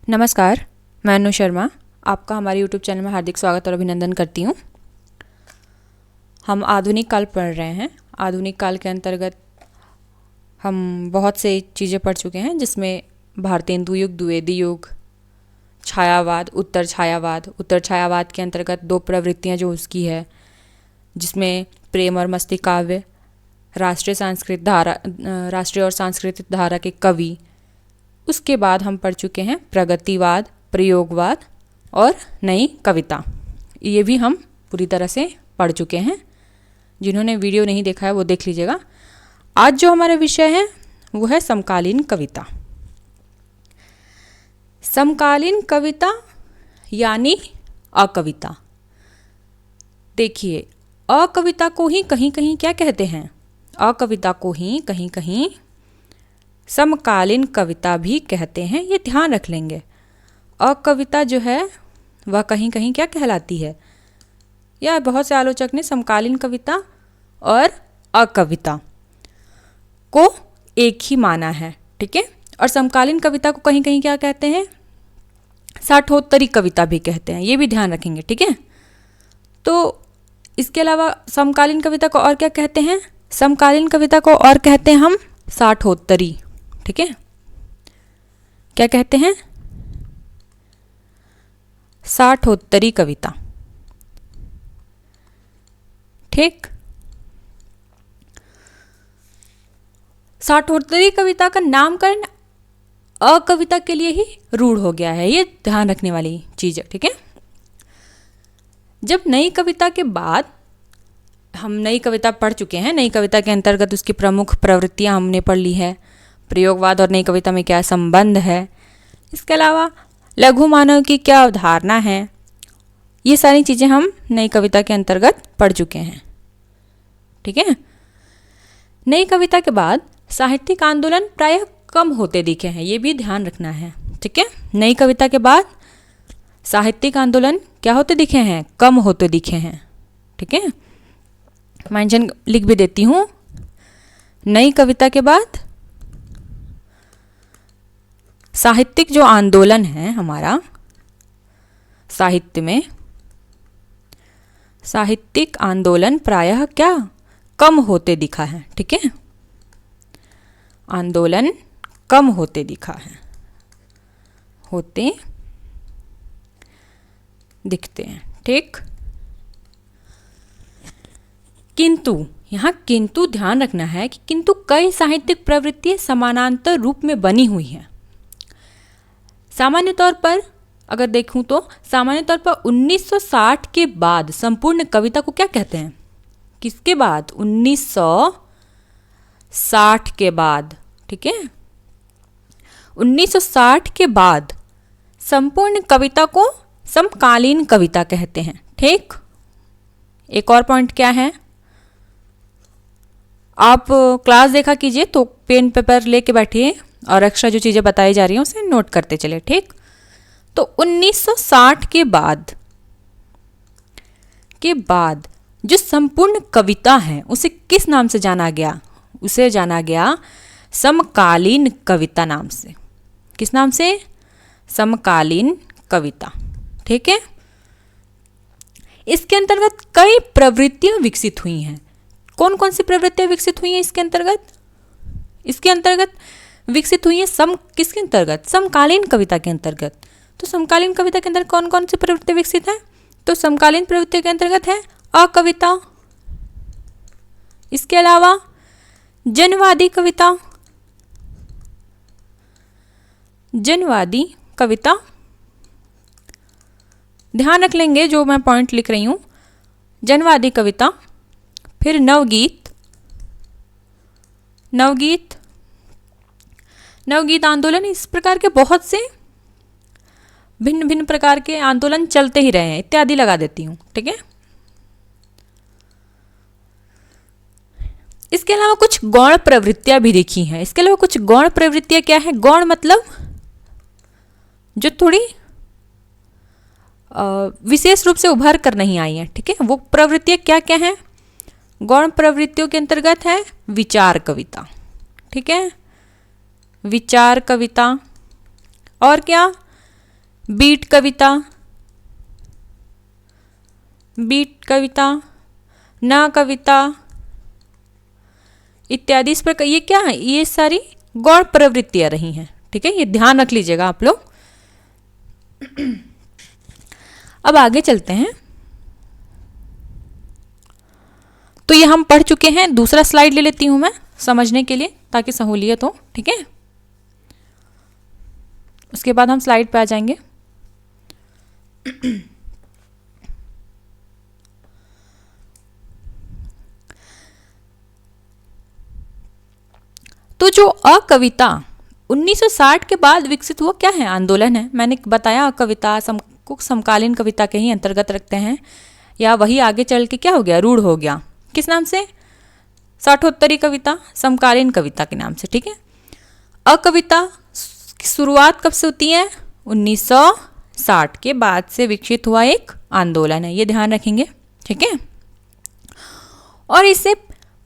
नमस्कार, मैं अनु शर्मा आपका हमारे YouTube चैनल में हार्दिक स्वागत और अभिनंदन करती हूँ। हम आधुनिक काल पढ़ रहे हैं। आधुनिक काल के अंतर्गत हम बहुत से चीज़ें पढ़ चुके हैं, जिसमें भारतेंदु युग, द्विवेदी युग, छायावाद, उत्तर छायावाद। उत्तर छायावाद के अंतर्गत दो प्रवृत्तियाँ जो उसकी है, जिसमें प्रेम और मस्ती काव्य, राष्ट्रीय और सांस्कृतिक धारा के कवि। उसके बाद हम पढ़ चुके हैं प्रगतिवाद, प्रयोगवाद और नई कविता। ये भी हम पूरी तरह से पढ़ चुके हैं। जिन्होंने वीडियो नहीं देखा है वो देख लीजिएगा। आज जो हमारा विषय है वो है समकालीन कविता। समकालीन कविता यानी अकविता। देखिए, अकविता को ही कहीं कहीं क्या कहते हैं? अकविता को ही कहीं कहीं समकालीन कविता भी कहते हैं। ये ध्यान रख लेंगे। अकविता जो है वह कहीं कहीं क्या कहलाती है, या बहुत से आलोचक ने समकालीन कविता और अकविता को एक ही माना है, ठीक है। और समकालीन कविता को कहीं कहीं क्या कहते हैं? साठोत्तरी कविता भी कहते हैं। ये भी ध्यान रखेंगे, ठीक है। तो इसके अलावा समकालीन कविता को और क्या कहते हैं? समकालीन कविता को और कहते हैं हम साठोत्तरी, ठीक है। क्या कहते हैं? साठोत्तरी कविता, ठीक। साठोत्तरी कविता का नामकरण अकविता के लिए ही रूढ़ हो गया है। ये ध्यान रखने वाली चीज है, ठीक है। जब नई कविता के बाद हम नई कविता पढ़ चुके हैं, नई कविता के अंतर्गत उसकी प्रमुख प्रवृत्तियां हमने पढ़ ली है। प्रयोगवाद और नई कविता में क्या संबंध है, इसके अलावा लघु मानव की क्या अवधारणा है, ये सारी चीज़ें हम नई कविता के अंतर्गत पढ़ चुके हैं, ठीक है। नई कविता के बाद साहित्यिक आंदोलन प्रायः कम होते दिखे हैं। ये भी ध्यान रखना है, ठीक है। नई कविता के बाद साहित्यिक आंदोलन क्या होते दिखे हैं? कम होते दिखे हैं, ठीक है। मेंशन लिख भी देती हूँ। नई कविता के बाद साहित्यिक जो आंदोलन है हमारा, साहित्य में साहित्यिक आंदोलन प्रायः क्या कम होते दिखा है, ठीक है। आंदोलन कम होते दिखा है, होते दिखते हैं, ठीक। किंतु यहाँ किंतु ध्यान रखना है कि किंतु कई साहित्यिक प्रवृत्तियां समानांतर रूप में बनी हुई हैं। सामान्य तौर पर अगर देखूं तो सामान्य तौर पर 1960 के बाद संपूर्ण कविता को क्या कहते हैं? किसके बाद? 1960 के बाद, ठीक है। 1960 के बाद संपूर्ण कविता को समकालीन कविता कहते हैं, ठीक। एक और पॉइंट क्या है, आप क्लास देखा कीजिए तो पेन पेपर लेके बैठिए और एक्स्ट्रा जो चीज़ें बताई जा रही हैं उसे नोट करते चले, ठीक। तो 1960 के बाद जो संपूर्ण कविता है उसे किस नाम से जाना गया? उसे जाना गया समकालीन कविता नाम से। किस नाम से? समकालीन कविता, ठीक है। इसके अंतर्गत कई प्रवृत्तियां विकसित हुई हैं। कौन कौन सी प्रवृत्तियां विकसित हुई हैं इसके अंतर्गत? इसके अंतर्गत विकसित हुई है किसके अंतर्गत? समकालीन कविता के अंतर्गत। तो समकालीन कविता के अंदर कौन कौन सी प्रवृत्ति विकसित है? तो समकालीन प्रवृत्ति के अंतर्गत है अकविता, इसके अलावा जनवादी कविता, जनवादी कविता। ध्यान रख लेंगे जो मैं पॉइंट लिख रही हूं। जनवादी कविता, फिर नवगीत, नवगीत आंदोलन। इस प्रकार के बहुत से भिन्न भिन्न प्रकार के आंदोलन चलते ही रहे हैं, इत्यादि लगा देती हूँ, ठीक है। इसके अलावा कुछ गौण प्रवृत्तियां भी देखी हैं। इसके अलावा कुछ गौण प्रवृत्तियां क्या है? गौण मतलब जो थोड़ी विशेष रूप से उभर कर नहीं आई हैं, ठीक है। वो प्रवृत्तियां क्या क्या हैं? गौण प्रवृत्तियों के अंतर्गत है विचार कविता, ठीक है। विचार कविता और क्या? बीट कविता, बीट कविता, न कविता इत्यादि। इस प्रकार ये क्या है, ये सारी गौण प्रवृत्तियां रही हैं। ठीक है, ये ध्यान रख लीजिएगा आप लोग। अब आगे चलते हैं। तो ये हम पढ़ चुके हैं। दूसरा स्लाइड ले लेती हूं मैं समझने के लिए, ताकि सहूलियत हो। ठीक है, उसके बाद हम स्लाइड पे आ जाएंगे। तो जो अकविता 1960 के बाद विकसित हुआ क्या है, आंदोलन है। मैंने बताया अकविता को समकालीन कविता के ही अंतर्गत रखते हैं, या वही आगे चल के क्या हो गया, रूढ़ हो गया। किस नाम से, साठोत्तरी कविता, समकालीन कविता के नाम से। ठीक है, अकविता की शुरुआत कब से होती है, 1960 के बाद से विकसित हुआ एक आंदोलन है, ये ध्यान रखेंगे। ठीक है, और इसे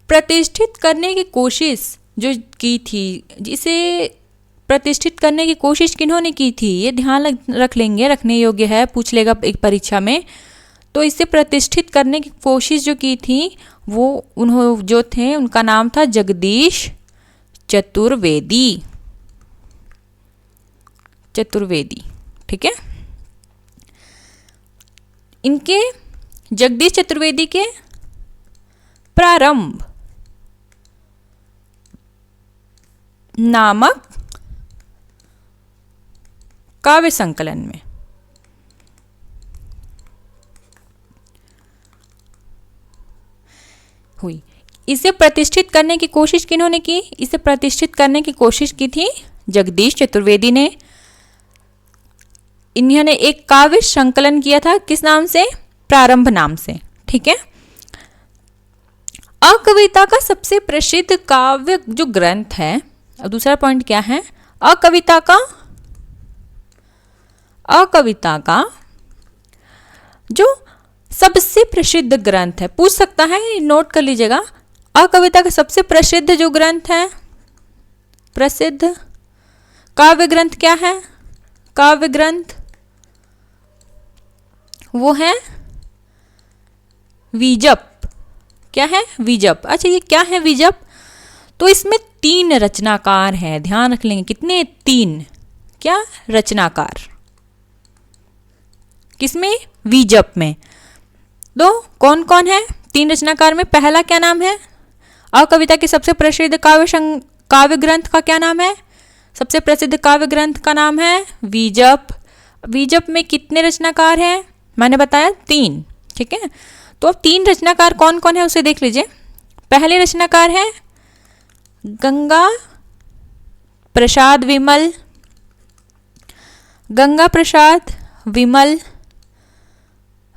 प्रतिष्ठित करने की कोशिश जो की थी, जिसे प्रतिष्ठित करने की कोशिश किन्होंने की थी, ये ध्यान रख लेंगे, रखने योग्य है, पूछ लेगा एक परीक्षा में। तो इसे प्रतिष्ठित करने की कोशिश जो की थी वो उन्होंने जो थे, उनका नाम था जगदीश चतुर्वेदी। चतुर्वेदी, ठीक है। इनके जगदीश चतुर्वेदी के प्रारंभ नामक काव्य संकलन में हुई। इसे प्रतिष्ठित करने की कोशिश किन्होंने की, इसे प्रतिष्ठित करने की कोशिश की थी जगदीश चतुर्वेदी ने। इन्होंने एक काव्य संकलन किया था, किस नाम से, प्रारंभ नाम से। ठीक है, अकविता का सबसे प्रसिद्ध काव्य जो ग्रंथ है, अब दूसरा पॉइंट क्या है, अकविता का जो सबसे प्रसिद्ध ग्रंथ है, पूछ सकता है, नोट कर लीजिएगा। अकविता का सबसे प्रसिद्ध जो ग्रंथ है, प्रसिद्ध काव्य ग्रंथ क्या है, काव्य ग्रंथ वो है विजप। क्या है, विजप। अच्छा, ये क्या है विजप, तो इसमें 3 रचनाकार हैं, ध्यान रख लेंगे। कितने, 3 क्या रचनाकार, किसमें, विजप में। तो कौन कौन है 3 रचनाकार में, पहला क्या नाम है, अकविता के सबसे प्रसिद्ध काव्य ग्रंथ का क्या नाम है, सबसे प्रसिद्ध काव्य ग्रंथ का नाम है विजप। विजप में कितने रचनाकार हैं, मैंने बताया 3। ठीक है, तो अब 3 रचनाकार कौन कौन है उसे देख लीजिए। पहले रचनाकार है गंगा प्रसाद विमल, गंगा प्रसाद विमल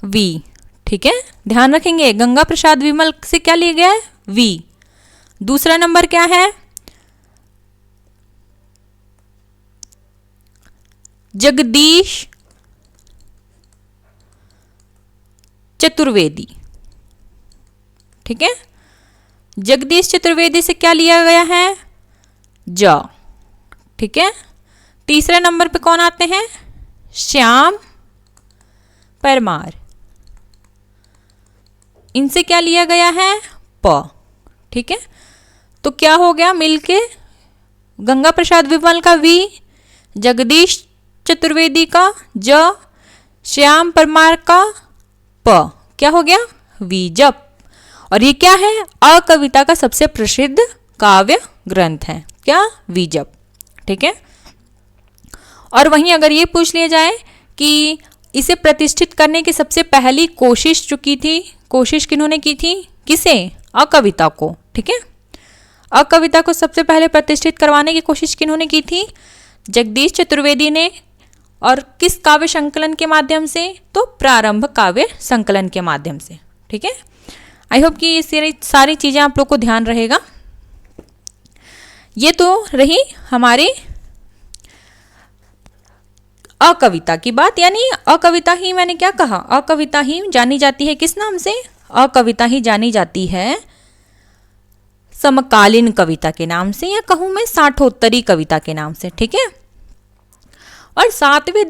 वी। ठीक है, ध्यान रखेंगे, गंगा प्रसाद विमल से क्या लिया गया है, वी। दूसरा नंबर क्या है, जगदीश चतुर्वेदी। ठीक है, जगदीश चतुर्वेदी से क्या लिया गया है, ज। ठीक है, तीसरे नंबर पे कौन आते हैं, श्याम परमार, इनसे क्या लिया गया है, प। ठीक है, तो क्या हो गया मिलके, गंगा प्रसाद विमल का वी, जगदीश चतुर्वेदी का ज, श्याम परमार का प, क्या हो गया, विजप। और ये क्या है, अकविता का सबसे प्रसिद्ध काव्य ग्रंथ है, क्या, विजप। ठीक है, और वहीं अगर ये पूछ लिया जाए कि इसे प्रतिष्ठित करने की सबसे पहली कोशिश जो की थी, कोशिश किन्होंने की थी, किसे, अकविता को। ठीक है, अकविता को सबसे पहले प्रतिष्ठित करवाने की कोशिश किन्होंने की थी, जगदीश चतुर्वेदी ने। और किस काव्य संकलन के माध्यम से, तो प्रारंभ काव्य संकलन के माध्यम से। ठीक है, आई होप कि ये सारी चीज़ें आप लोग को ध्यान रहेगा। ये तो रही हमारी अकविता की बात, यानी अकविता ही, मैंने क्या कहा, अकविता ही जानी जाती है किस नाम से, अकविता ही जानी जाती है समकालीन कविता के नाम से, या कहूँ मैं साठोत्तरी कविता के नाम से। ठीक है, और सातवें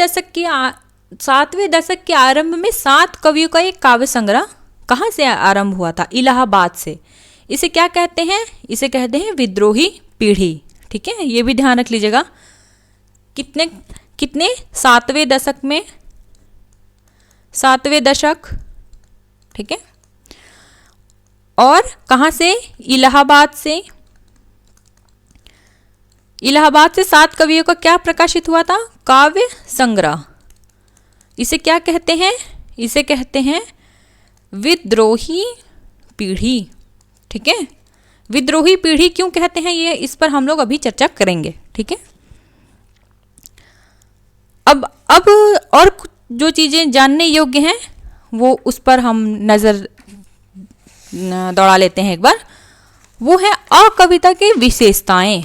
दशक के आरंभ में 7 कवियों का एक काव्य संग्रह कहाँ से आरंभ हुआ था? इलाहाबाद से। इसे क्या कहते हैं? इसे कहते हैं विद्रोही पीढ़ी। ठीक है, ये भी ध्यान रख लीजिएगा। कितने 7वें दशक में, 7वें दशक, ठीक है। और कहाँ से? इलाहाबाद से। इलाहाबाद से 7 कवियों का क्या प्रकाशित हुआ था? काव्य संग्रह। इसे क्या कहते हैं? इसे कहते हैं विद्रोही पीढ़ी। ठीक है, विद्रोही पीढ़ी क्यों कहते हैं ये, इस पर हम लोग अभी चर्चा करेंगे। ठीक है, अब और जो चीज़ें जानने योग्य हैं वो उस पर हम नज़र दौड़ा लेते हैं एक बार। वो है अकविता की विशेषताएं।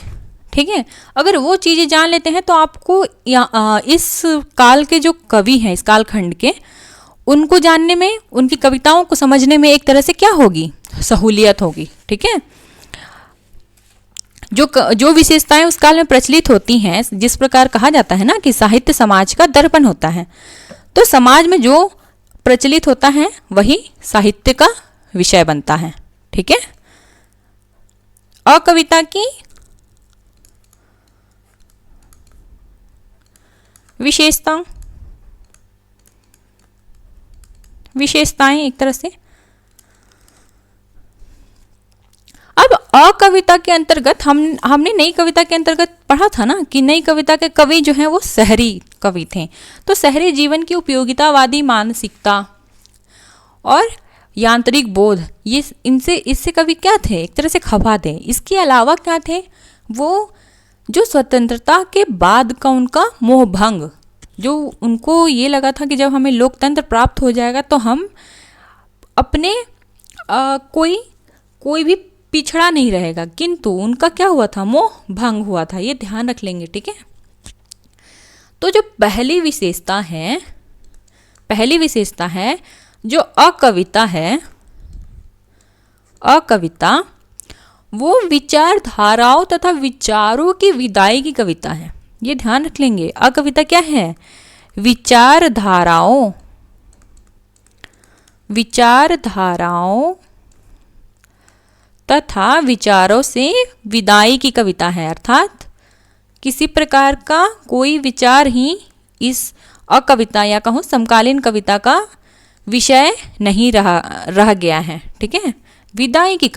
ठीक है, अगर वो चीज़ें जान लेते हैं तो आपको इस काल के जो कवि हैं, इस कालखंड के, उनको जानने में, उनकी कविताओं को समझने में एक तरह से क्या होगी? सहूलियत होगी। ठीक है, जो विशेषताएं उस काल में प्रचलित होती हैं, जिस प्रकार कहा जाता है ना कि साहित्य समाज का दर्पण होता है, तो समाज में जो प्रचलित होता है वही साहित्य का विषय बनता है। ठीक है, अकविता की विशेषताएं एक तरह से। अब अकविता के अंतर्गत हमने नई कविता के अंतर्गत पढ़ा था ना कि नई कविता के कवि जो हैं वो शहरी कवि थे। तो शहरी जीवन की उपयोगितावादी मानसिकता और यांत्रिक बोध, ये इससे कवि क्या थे? एक तरह से खफा थे। इसके अलावा क्या थे? वो जो स्वतंत्रता के बाद का उनका मोहभंग, जो उनको ये लगा था कि जब हमें लोकतंत्र प्राप्त हो जाएगा तो हम अपने कोई भी पिछड़ा नहीं रहेगा, किंतु उनका क्या हुआ था? मोह भंग हुआ था। ये ध्यान रख लेंगे। ठीक है, तो जो पहली विशेषता है जो अकविता है, अकविता वो विचारधाराओं तथा विचारों की विदाई की कविता है। ये ध्यान रख लेंगे। अकविता क्या है? विचारधाराओं तथा विचारों से विदाई की कविता है। अर्थात किसी प्रकार का कोई विचार ही इस अकविता या कहूँ समकालीन कविता का विषय नहीं रह गया है। ठीक है, विदाई की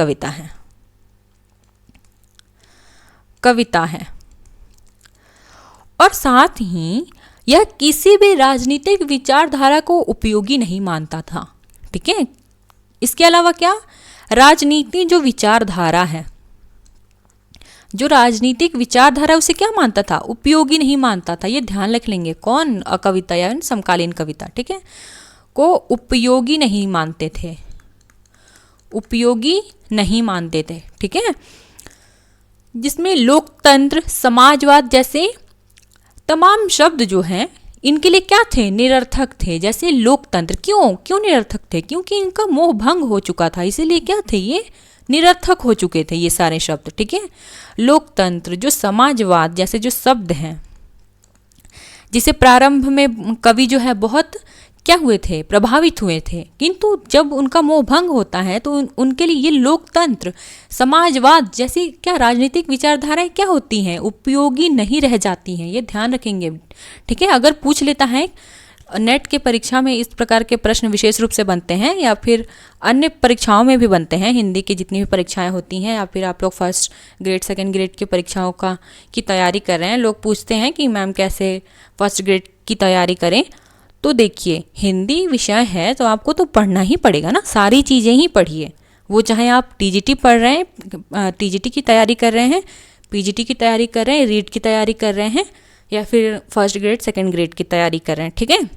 कविता है। और साथ ही यह किसी भी राजनीतिक विचारधारा को उपयोगी नहीं मानता था। ठीक है, इसके अलावा क्या? राजनीति जो विचारधारा है, जो राजनीतिक विचारधारा उसे क्या मानता था? उपयोगी नहीं मानता था। ये ध्यान रख लेंगे। कौन? अकविता या समकालीन कविता, ठीक है, को उपयोगी नहीं मानते थे, उपयोगी नहीं मानते थे। ठीक है, जिसमें लोकतंत्र, समाजवाद जैसे तमाम शब्द जो हैं इनके लिए क्या थे? निरर्थक थे। जैसे लोकतंत्र, क्यों निरर्थक थे? क्योंकि इनका मोह भंग हो चुका था, इसीलिए क्या थे? ये निरर्थक हो चुके थे ये सारे शब्द। ठीक है, लोकतंत्र, जो समाजवाद जैसे जो शब्द हैं, जिसे प्रारंभ में कवि जो है बहुत क्या हुए थे? प्रभावित हुए थे, किंतु जब उनका मोह भंग होता है तो उनके लिए ये लोकतंत्र, समाजवाद जैसी क्या राजनीतिक विचारधाराएं क्या होती हैं? उपयोगी नहीं रह जाती हैं। ये ध्यान रखेंगे। ठीक है, अगर पूछ लेता है नेट के परीक्षा में, इस प्रकार के प्रश्न विशेष रूप से बनते हैं या फिर अन्य परीक्षाओं में भी बनते हैं, हिंदी की जितनी भी परीक्षाएं होती हैं या फिर आप लोग फर्स्ट ग्रेड सेकंड ग्रेड की परीक्षाओं की तैयारी कर रहे हैं, लोग पूछते हैं कि मैम कैसे फर्स्ट ग्रेड की तैयारी करें। तो देखिए, हिंदी विषय है तो आपको तो पढ़ना ही पड़ेगा ना, सारी चीज़ें ही पढ़िए। वो चाहे आप टीजीटी पढ़ रहे हैं, टीजीटी की तैयारी कर रहे हैं, पीजीटी की तैयारी कर रहे हैं, रीट की तैयारी कर रहे हैं या फिर फर्स्ट ग्रेड सेकंड ग्रेड की तैयारी कर रहे हैं। ठीक है,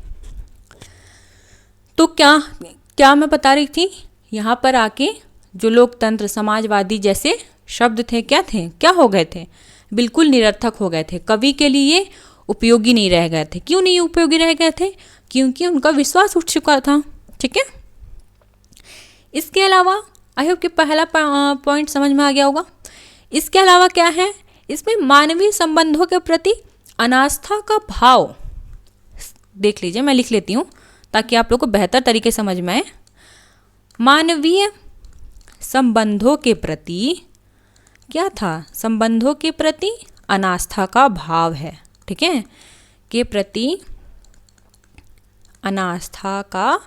तो क्या मैं बता रही थी? यहाँ पर आके जो लोकतंत्र, समाजवादी जैसे शब्द थे क्या हो गए थे? बिल्कुल निरर्थक हो गए थे, कवि के लिए उपयोगी नहीं रह गए थे। क्यों नहीं उपयोगी रह गए थे? क्योंकि उनका विश्वास उठ चुका था। ठीक है, इसके अलावा आई होप कि पहला पॉइंट समझ में आ गया होगा। इसके अलावा क्या है? इसमें मानवीय संबंधों के प्रति अनास्था का भाव देख लीजिए, मैं लिख लेती हूँ ताकि आप लोग को बेहतर तरीके समझ में आए। मानवीय संबंधों के प्रति क्या था? संबंधों के प्रति अनास्था का भाव है, ठीक है, के प्रति अनास्था का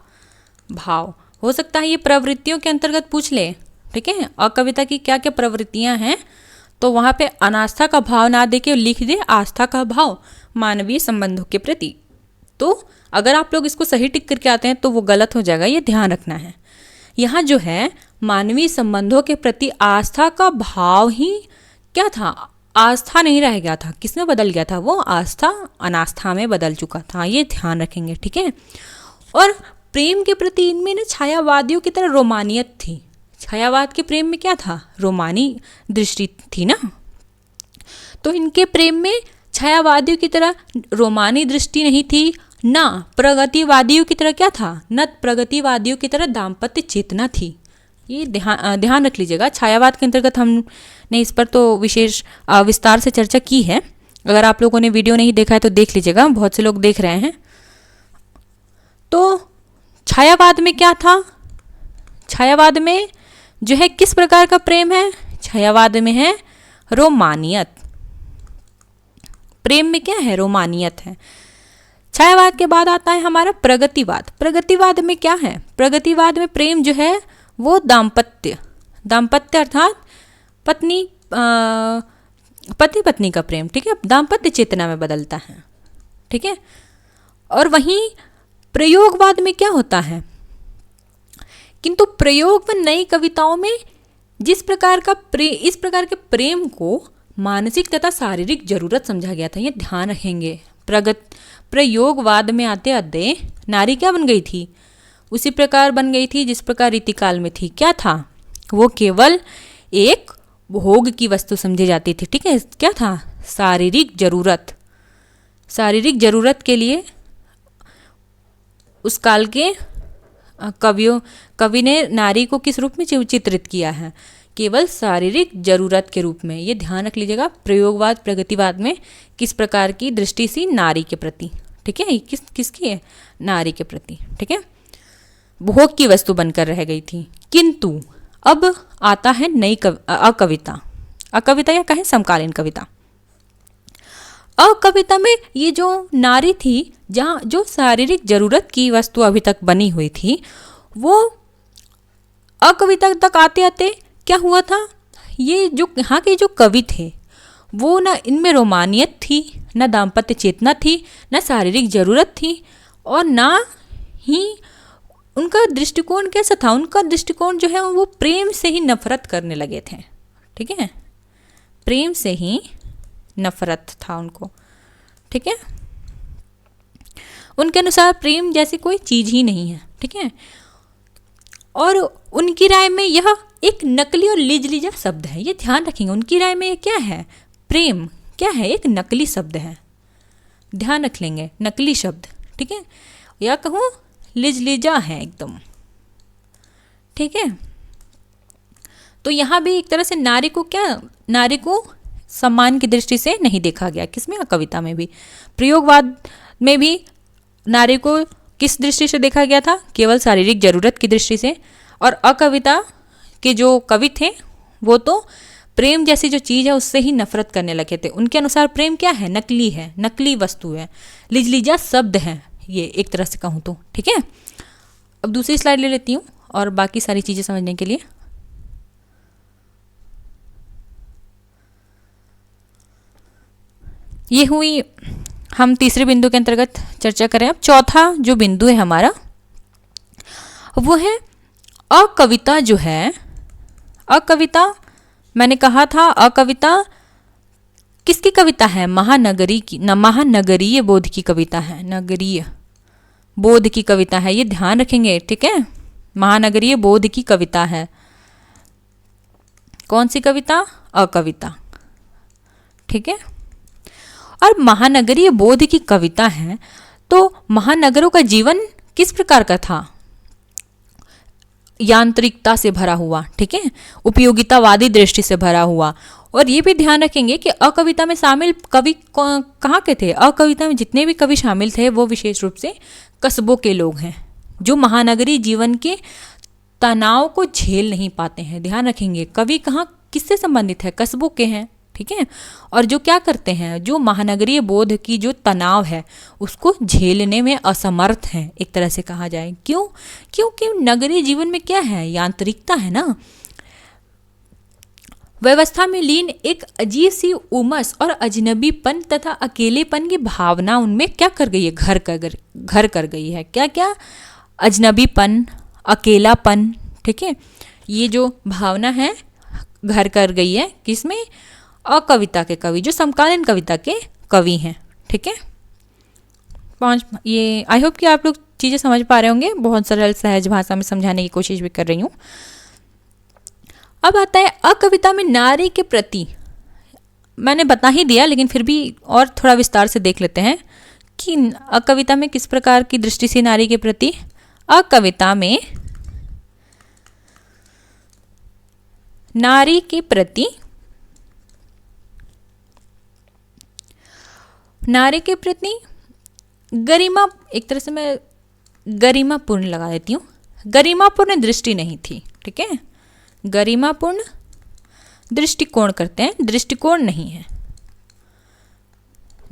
भाव। हो सकता है ये प्रवृत्तियों के अंतर्गत पूछ ले, ठीक है, अकविता की क्या क्या प्रवृत्तियां हैं, तो वहाँ पे अनास्था का भाव ना दे के लिख दे आस्था का भाव मानवीय संबंधों के प्रति। तो अगर आप लोग इसको सही टिक करके आते हैं तो वो गलत हो जाएगा, ये ध्यान रखना है। यहाँ जो है मानवीय संबंधों के प्रति आस्था का भाव ही क्या था? आस्था नहीं रह गया था, किसमें बदल गया था? वो आस्था अनास्था में बदल चुका था, ये ध्यान रखेंगे, ठीक है। और प्रेम के प्रति इनमें ना छायावादियों की तरह रोमानियत थी। छायावाद के प्रेम में क्या था? रोमानी दृष्टि थी ना। तो इनके प्रेम में छायावादियों की तरह रोमानी दृष्टि नहीं थी, ना प्रगतिवादियों की तरह क्या था? न प्रगतिवादियों की तरह दाम्पत्य चेतना थी। ये ध्यान रख लीजिएगा। छायावाद के अंतर्गत हमने इस पर तो विशेष विस्तार से चर्चा की है। अगर आप लोगों ने वीडियो नहीं देखा है तो देख लीजिएगा, बहुत से लोग देख रहे हैं। तो छायावाद में क्या था? छायावाद में जो है किस प्रकार का प्रेम है? छायावाद में है रोमानियत। प्रेम में क्या है? रोमानियत है। छायावाद के बाद आता है हमारा प्रगतिवाद। प्रगतिवाद में क्या है? प्रगतिवाद में प्रेम जो है वो दाम्पत्य अर्थात पति पत्नी का प्रेम, ठीक है, दाम्पत्य चेतना में बदलता है, ठीक है। और वहीं प्रयोगवाद में क्या होता है? किंतु प्रयोग व नई कविताओं में इस प्रकार के प्रेम को मानसिक तथा शारीरिक जरूरत समझा गया था, ये ध्यान रखेंगे। प्रयोगवाद में आते आते नारी क्या बन गई थी? उसी प्रकार बन गई थी जिस प्रकार रीतिकाल में थी। क्या था? वो केवल एक भोग की वस्तु समझी जाती थी, ठीक है। क्या था? शारीरिक जरूरत के लिए उस काल के कवि ने नारी को किस रूप में चित्रित किया है? केवल शारीरिक जरूरत के रूप में। ये ध्यान रख लीजिएगा। प्रयोगवाद प्रगतिवाद में किस प्रकार की दृष्टि सी? नारी के प्रति, ठीक है। किसकी है? नारी के प्रति, ठीक है। भोग की वस्तु बनकर रह गई थी। किंतु अब आता है नई अकविता या कहें समकालीन कविता। अकविता में ये जो नारी थी, जहाँ जो शारीरिक जरूरत की वस्तु अभी तक बनी हुई थी, वो अकविता तक आते आते क्या हुआ था? ये जो यहाँ के जो कवि थे वो ना इनमें रोमानियत थी, ना दाम्पत्य चेतना थी, ना शारीरिक जरूरत थी, और ना ही उनका दृष्टिकोण कैसा था? उनका दृष्टिकोण जो है वो प्रेम से ही नफरत करने लगे थे, ठीक है। प्रेम से ही नफरत था उनको, ठीक है। उनके अनुसार प्रेम जैसी कोई चीज ही नहीं है, ठीक है। और उनकी राय में यह एक नकली और लिजलिजा शब्द है, ये ध्यान रखेंगे। उनकी राय में क्या है? प्रेम क्या है? एक नकली शब्द है, ध्यान रख लेंगे, नकली शब्द, ठीक है, या कहूँ लिजलिजा है एकदम, ठीक है। तो यहाँ भी एक तरह से नारी को सम्मान की दृष्टि से नहीं देखा गया। किसमें? कविता में भी। प्रयोगवाद में भी नारी को किस दृष्टि से देखा गया था? केवल शारीरिक जरूरत की दृष्टि से। और अकविता के जो कवि थे वो तो प्रेम जैसी जो चीज़ है उससे ही नफरत करने लगे थे। उनके अनुसार प्रेम क्या है? नकली है, नकली वस्तु है, लिजलिजा शब्द है, ये एक तरह से कहूँ तो, ठीक है। अब दूसरी स्लाइड ले लेती हूँ और बाकी सारी चीज़ें समझने के लिए। ये हुई, हम तीसरे बिंदु के अंतर्गत चर्चा करें। अब चौथा जो बिंदु है हमारा वो है अकविता। जो है अकविता, मैंने कहा था अकविता किसकी कविता है? महानगरी की, महानगरीय बोध की कविता है, नगरीय बोध की कविता है, ये ध्यान रखेंगे, ठीक है। महानगरीय बोध की कविता है। कौन सी कविता? अकविता, ठीक है। और महानगरीय बोध की कविता है तो महानगरों का जीवन किस प्रकार का था? यांत्रिकता से भरा हुआ, ठीक है, उपयोगितावादी दृष्टि से भरा हुआ, और ये भी ध्यान रखेंगे कि अकविता में शामिल कवि कहाँ के थे। अकविता में जितने भी कवि शामिल थे वो विशेष रूप से कस्बों के लोग हैं, जो महानगरी जीवन के तनाव को झेल नहीं पाते हैं। ध्यान रखेंगे कवि कहाँ किससे संबंधित है, कस्बों के हैं, ठीक है। और जो क्या करते हैं, जो महानगरीय बोध की जो तनाव है उसको झेलने में असमर्थ हैं, एक तरह से कहा जाए। क्यों? क्योंकि नगरीय जीवन में क्या है, यांत्रिकता है ना। व्यवस्था में लीन एक अजीब सी उमस और अजनबीपन तथा अकेलेपन की भावना उनमें क्या कर गई है, घर कर गई है। क्या क्या? अजनबीपन, अकेलापन, ठीक है। ये जो भावना है घर कर गई है किसमें? अकविता के कवि, जो समकालीन कविता के कवि हैं, ठीक है। ये आई होप कि आप लोग चीज़ें समझ पा रहे होंगे। बहुत सरल सहज भाषा में समझाने की कोशिश भी कर रही हूँ। अब आता है अकविता में नारी के प्रति। मैंने बता ही दिया लेकिन फिर भी और थोड़ा विस्तार से देख लेते हैं कि अकविता में किस प्रकार की दृष्टि से नारी के प्रति। अकविता में नारी के प्रति, नारी के प्रति गरिमा, एक तरह से मैं गरिमापूर्ण लगा देती हूँ, गरिमापूर्ण दृष्टि नहीं थी, ठीक है। गरिमापूर्ण दृष्टिकोण करते हैं, दृष्टिकोण नहीं है,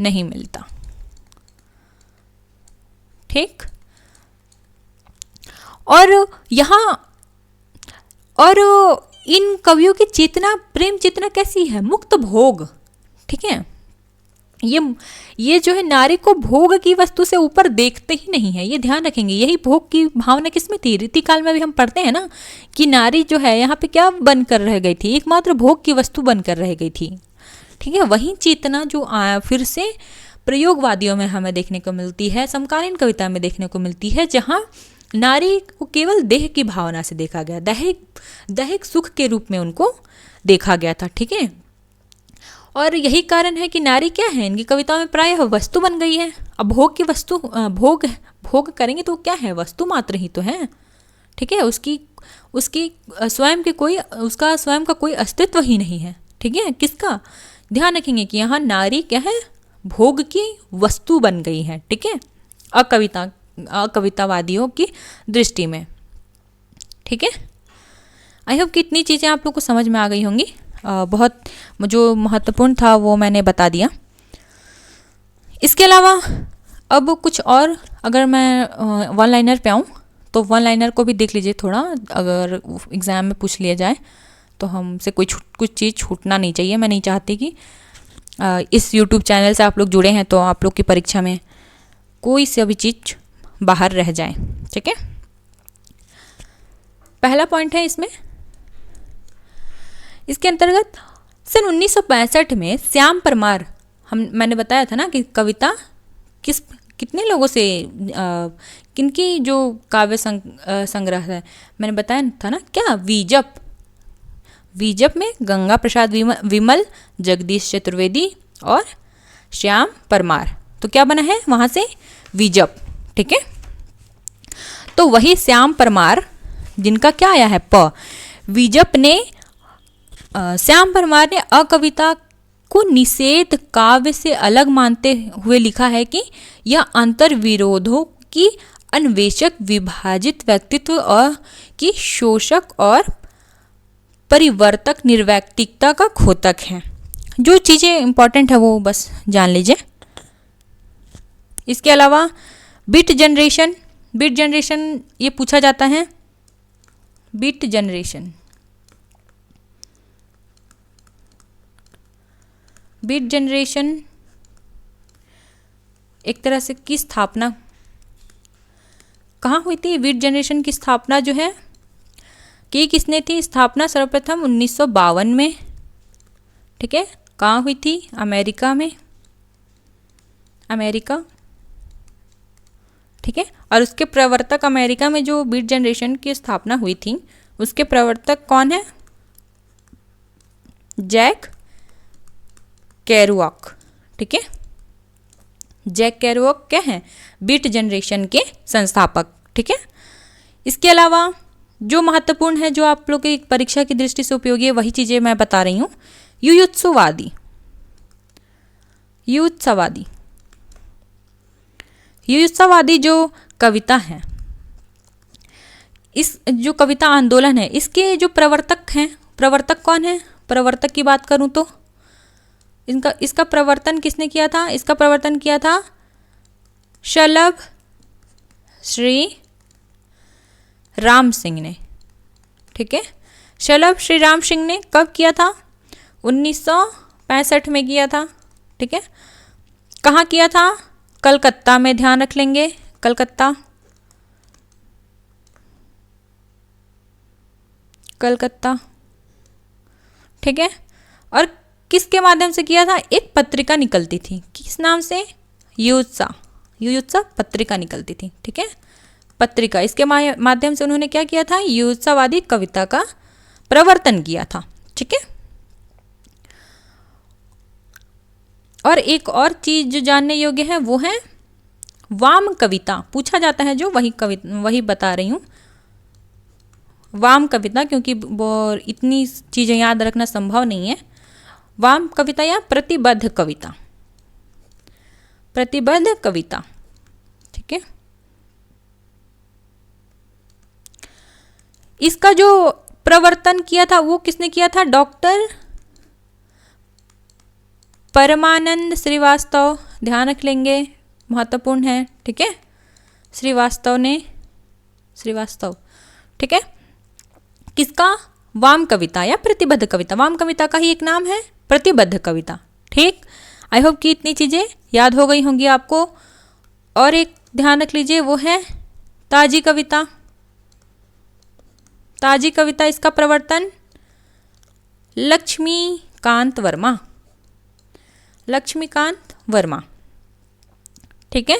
नहीं मिलता, ठीक। और यहाँ और इन कवियों की चेतना, प्रेम चेतना कैसी है? मुक्त भोग, ठीक है। ये जो है नारी को भोग की वस्तु से ऊपर देखते ही नहीं है, ये ध्यान रखेंगे। यही भोग की भावना किसमें थी? रीतिकाल में भी हम पढ़ते हैं ना कि नारी जो है यहाँ पे क्या बनकर रह गई थी? एकमात्र भोग की वस्तु बनकर रह गई थी, ठीक है। वही चेतना जो फिर से प्रयोगवादियों में हमें देखने को मिलती है, समकालीन कविता में देखने को मिलती है, जहाँ नारी को केवल देह की भावना से देखा गया, दैहिक सुख के रूप में उनको देखा गया था, ठीक है। और यही कारण है कि नारी क्या है, इनकी कविता में प्रायः वस्तु बन गई है। अब भोग की वस्तु, भोग करेंगे तो क्या है? वस्तु मात्र ही तो है, ठीक है। उसकी स्वयं के कोई, उसका स्वयं का कोई अस्तित्व ही नहीं है, ठीक है। किसका? ध्यान रखेंगे कि यहाँ नारी क्या है? भोग की वस्तु बन गई है, ठीक है, अकवितावादियों की दृष्टि में, ठीक है। आई होप कि इतनी चीज़ें आप लोग को समझ में आ गई होंगी। बहुत जो महत्वपूर्ण था वो मैंने बता दिया। इसके अलावा अब कुछ और, अगर मैं वन लाइनर पे आऊँ तो वन लाइनर को भी देख लीजिए थोड़ा। अगर एग्ज़ाम में पूछ लिया जाए तो हमसे कुछ चीज़ छूटना नहीं चाहिए। मैं नहीं चाहती कि इस यूट्यूब चैनल से आप लोग जुड़े हैं तो आप लोग की परीक्षा में कोई सी भी चीज़ बाहर रह जाए, ठीक है। पहला पॉइंट है इसमें, इसके अंतर्गत सन 1965 में श्याम परमार, मैंने बताया था ना कि कविता कितने लोगों से, किनकी जो काव्य संग्रह है, मैंने बताया था ना क्या? वीजप में गंगा प्रसाद विमल, जगदीश चतुर्वेदी और श्याम परमार। तो क्या बना है वहाँ से? वीजप, ठीक है। तो वही श्याम परमार जिनका क्या आया है? प। वीजप ने, श्याम परमार ने अकविता को निषेध काव्य से अलग मानते हुए लिखा है कि यह अंतर विरोधों की अन्वेषक, विभाजित व्यक्तित्व और की शोषक और परिवर्तक निर्वैक्तिकता का खोतक है। जो चीज़ें इंपॉर्टेंट है वो बस जान लीजिए। इसके अलावा बीट जनरेशन ये पूछा जाता है। बीट जनरेशन एक तरह से की स्थापना कहाँ हुई थी? बीट जनरेशन की स्थापना जो है कि किसने थी? स्थापना सर्वप्रथम 1952 में, ठीक है। कहाँ हुई थी? अमेरिका में, ठीक है। और उसके प्रवर्तक, अमेरिका में जो बीट जनरेशन की स्थापना हुई थी उसके प्रवर्तक कौन है? जैक केरुआक, ठीक है। जैक केरुआक क्या है? बीट जनरेशन के संस्थापक, ठीक है। इसके अलावा जो महत्वपूर्ण है, जो आप लोग की परीक्षा की दृष्टि से उपयोगी है, वही चीज़ें मैं बता रही हूँ। युयुत्सुवादी, युयुत्सवादी, युयुत्सवादी जो कविता है, इस जो कविता आंदोलन है, इसके जो प्रवर्तक हैं, प्रवर्तक कौन है? प्रवर्तक की बात करूं तो इसका प्रवर्तन किसने किया था? इसका प्रवर्तन किया था शलभ श्री राम सिंह ने। ठीक है, शलभ श्री राम सिंह ने कब किया था? 1965 में किया था। ठीक है, कहाँ किया था? कलकत्ता में, ध्यान रख लेंगे, कलकत्ता, कलकत्ता। ठीक है, और किसके माध्यम से किया था? एक पत्रिका निकलती थी, किस नाम से? युयुत्सा, युयुत्सा पत्रिका निकलती थी। ठीक है, पत्रिका, इसके माध्यम से उन्होंने क्या किया था? युयुत्सावादी कविता का प्रवर्तन किया था। ठीक है, और एक और चीज जो जानने योग्य है वो है वाम कविता। पूछा जाता है जो, वही बता रही हूँ, वाम कविता, क्योंकि इतनी चीजें याद रखना संभव नहीं है। वाम कविता या प्रतिबद्ध कविता, प्रतिबद्ध कविता। ठीक है, इसका जो प्रवर्तन किया था वो किसने किया था? डॉक्टर परमानंद श्रीवास्तव, ध्यान रख लेंगे, महत्वपूर्ण है। ठीक है, श्रीवास्तव ने, श्रीवास्तव। ठीक है, किसका? वाम कविता या प्रतिबद्ध कविता। वाम कविता का ही एक नाम है प्रतिबद्ध कविता। ठीक, आई होप कि इतनी चीज़ें याद हो गई होंगी आपको। और एक ध्यान रख लीजिए, वो है ताजी कविता। ताजी कविता, इसका प्रवर्तन लक्ष्मीकांत वर्मा, लक्ष्मीकांत वर्मा। ठीक है,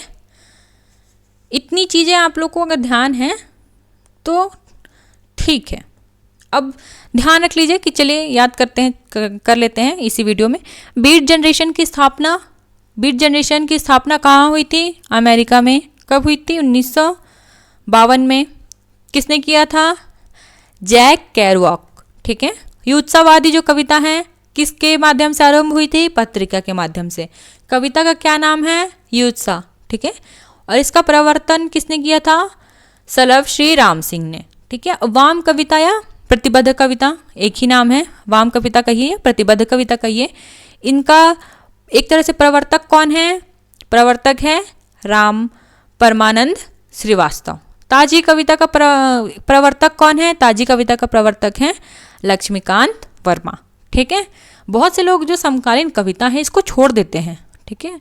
इतनी चीज़ें आप लोग को अगर ध्यान है तो ठीक है। अब ध्यान रख लीजिए कि चलिए याद करते हैं, कर लेते हैं इसी वीडियो में। बीट जनरेशन की स्थापना, बीट जनरेशन की स्थापना कहाँ हुई थी? अमेरिका में। कब हुई थी? 1952 में। किसने किया था? जैक केरुआक। ठीक है, युयुत्सावादी जो कविता है किसके माध्यम से आरंभ हुई थी? पत्रिका के माध्यम से। कविता का क्या नाम है? युयुत्सा। ठीक है, और इसका प्रवर्तन किसने किया था? शलभ श्री राम सिंह ने। ठीक है, वाम कविता या प्रतिबद्ध कविता एक ही नाम है, वाम कविता कहिए, प्रतिबद्ध कविता कहिए। इनका एक तरह से प्रवर्तक कौन है? प्रवर्तक है राम परमानंद श्रीवास्तव। ताजी कविता का प्रवर्तक कौन है? ताजी कविता का प्रवर्तक है लक्ष्मीकांत वर्मा। ठीक है, बहुत से लोग जो समकालीन कविता है इसको छोड़ देते हैं। ठीक है,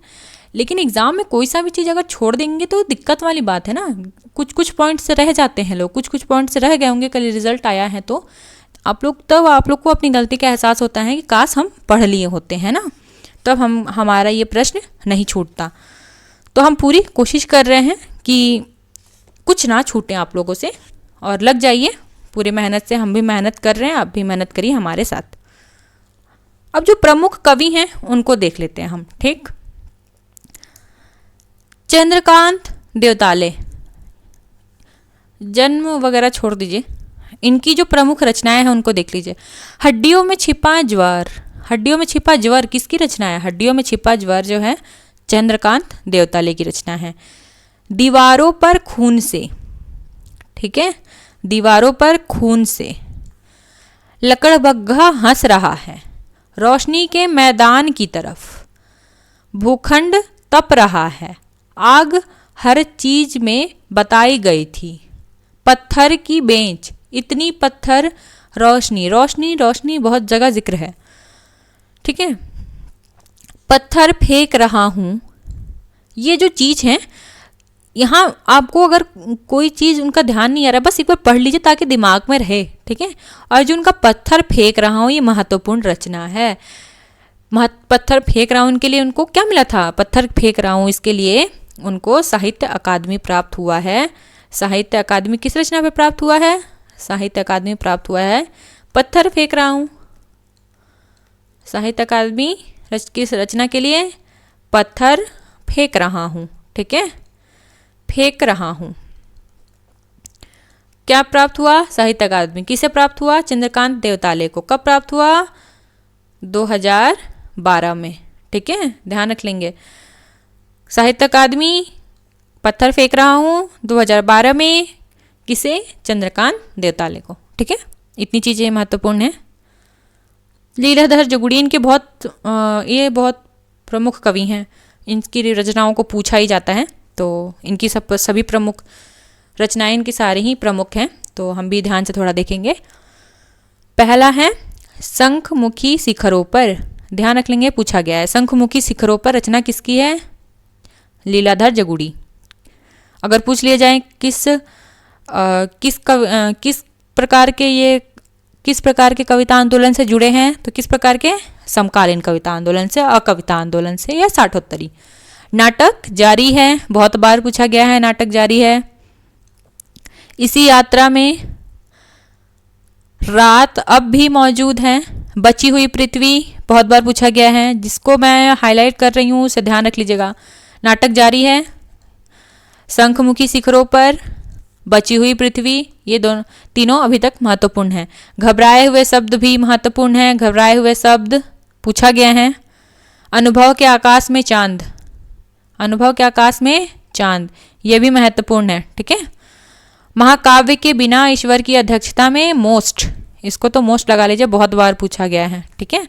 लेकिन एग्जाम में कोई सा भी चीज़ अगर छोड़ देंगे तो दिक्कत वाली बात है ना। कुछ पॉइंट्स से रह जाते हैं लोग, कुछ पॉइंट्स से रह गए होंगे, कल रिजल्ट आया है तो आप लोग को अपनी गलती का एहसास होता है कि काश हम पढ़ लिए होते हैं ना, तब हमारा ये प्रश्न नहीं छूटता। तो हम पूरी कोशिश कर रहे हैं कि कुछ ना छूटे आप लोगों से, और लग जाइए पूरी मेहनत से। हम भी मेहनत कर रहे हैं, आप भी मेहनत करिए हमारे साथ। अब जो प्रमुख कवि हैं उनको देख लेते हैं हम। ठीक, चंद्रकांत देवताले, जन्म वगैरह छोड़ दीजिए, इनकी जो प्रमुख रचनाएं हैं उनको देख लीजिए। हड्डियों में छिपा ज्वर, हड्डियों में छिपा ज्वर किसकी रचना है? हड्डियों में छिपा ज्वर जो है चंद्रकांत देवताले की रचना है। दीवारों पर खून से, ठीक है, दीवारों पर खून से लकड़बग्घा हंस रहा है, रोशनी के मैदान की तरफ भूखंड तप रहा है, आग हर चीज में बताई गई थी, पत्थर की बेंच, इतनी पत्थर, रोशनी, रोशनी रोशनी बहुत जगह जिक्र है। ठीक है, पत्थर फेंक रहा हूँ, ये जो चीज़ है यहाँ आपको अगर कोई चीज़ उनका ध्यान नहीं आ रहा, बस एक बार पढ़ लीजिए ताकि दिमाग में रहे। ठीक है, और जो उनका पत्थर फेंक रहा हूँ ये महत्वपूर्ण रचना है। पत्थर फेंक रहा हूँ, उनके लिए उनको क्या मिला था? पत्थर फेंक रहा हूँ, इसके लिए उनको साहित्य अकादमी प्राप्त हुआ है। साहित्य अकादमी किस रचना पे प्राप्त हुआ है? साहित्य अकादमी प्राप्त हुआ है पत्थर फेंक रहा हूँ। साहित्य अकादमी किस रचना के लिए? पत्थर फेंक रहा हूँ। ठीक है, फेंक रहा हूँ क्या प्राप्त हुआ? साहित्य अकादमी। किसे प्राप्त हुआ? चंद्रकांत देवताले को। कब प्राप्त हुआ? 2012 में, ठीक है, ध्यान रख लेंगे। साहित्य अकादमी, पत्थर फेंक रहा हूँ 2012 में, किसे? चंद्रकांत देवताले को, ठीक है। इतनी चीज़ें महत्वपूर्ण हैं। लीलाधर जगुड़ी इनके ये बहुत प्रमुख कवि हैं, इनकी रचनाओं को पूछा ही जाता है, तो इनकी सभी प्रमुख रचनाएं इनकी सारी ही प्रमुख हैं, तो हम भी ध्यान से थोड़ा देखेंगे। पहला है शंखमुखी शिखरों पर, ध्यान रख लेंगे, पूछा गया है। शंखमुखी शिखरों पर रचना किसकी है? लीलाधर जगुड़ी। अगर पूछ लिया जाए किस प्रकार के कविता आंदोलन से जुड़े हैं, तो किस प्रकार के? समकालीन कविता आंदोलन से, अकविता आंदोलन से, या साठोत्तरी। नाटक जारी है, बहुत बार पूछा गया है, नाटक जारी है। इसी यात्रा में रात अब भी मौजूद है। बची हुई पृथ्वी, बहुत बार पूछा गया है, जिसको मैं हाईलाइट कर रही हूँ उसे ध्यान रख लीजिएगा। नाटक जारी है, शंखमुखी शिखरों पर, बची हुई पृथ्वी, ये तीनों अभी तक महत्वपूर्ण हैं। घबराए हुए शब्द भी महत्वपूर्ण है, घबराए हुए शब्द पूछा गया है। अनुभव के आकाश में चांद, अनुभव के आकाश में चांद, ये भी महत्वपूर्ण है, ठीक है। महाकाव्य के बिना ईश्वर की अध्यक्षता में, मोस्ट, इसको तो मोस्ट लगा लीजिए, बहुत बार पूछा गया है, ठीक है।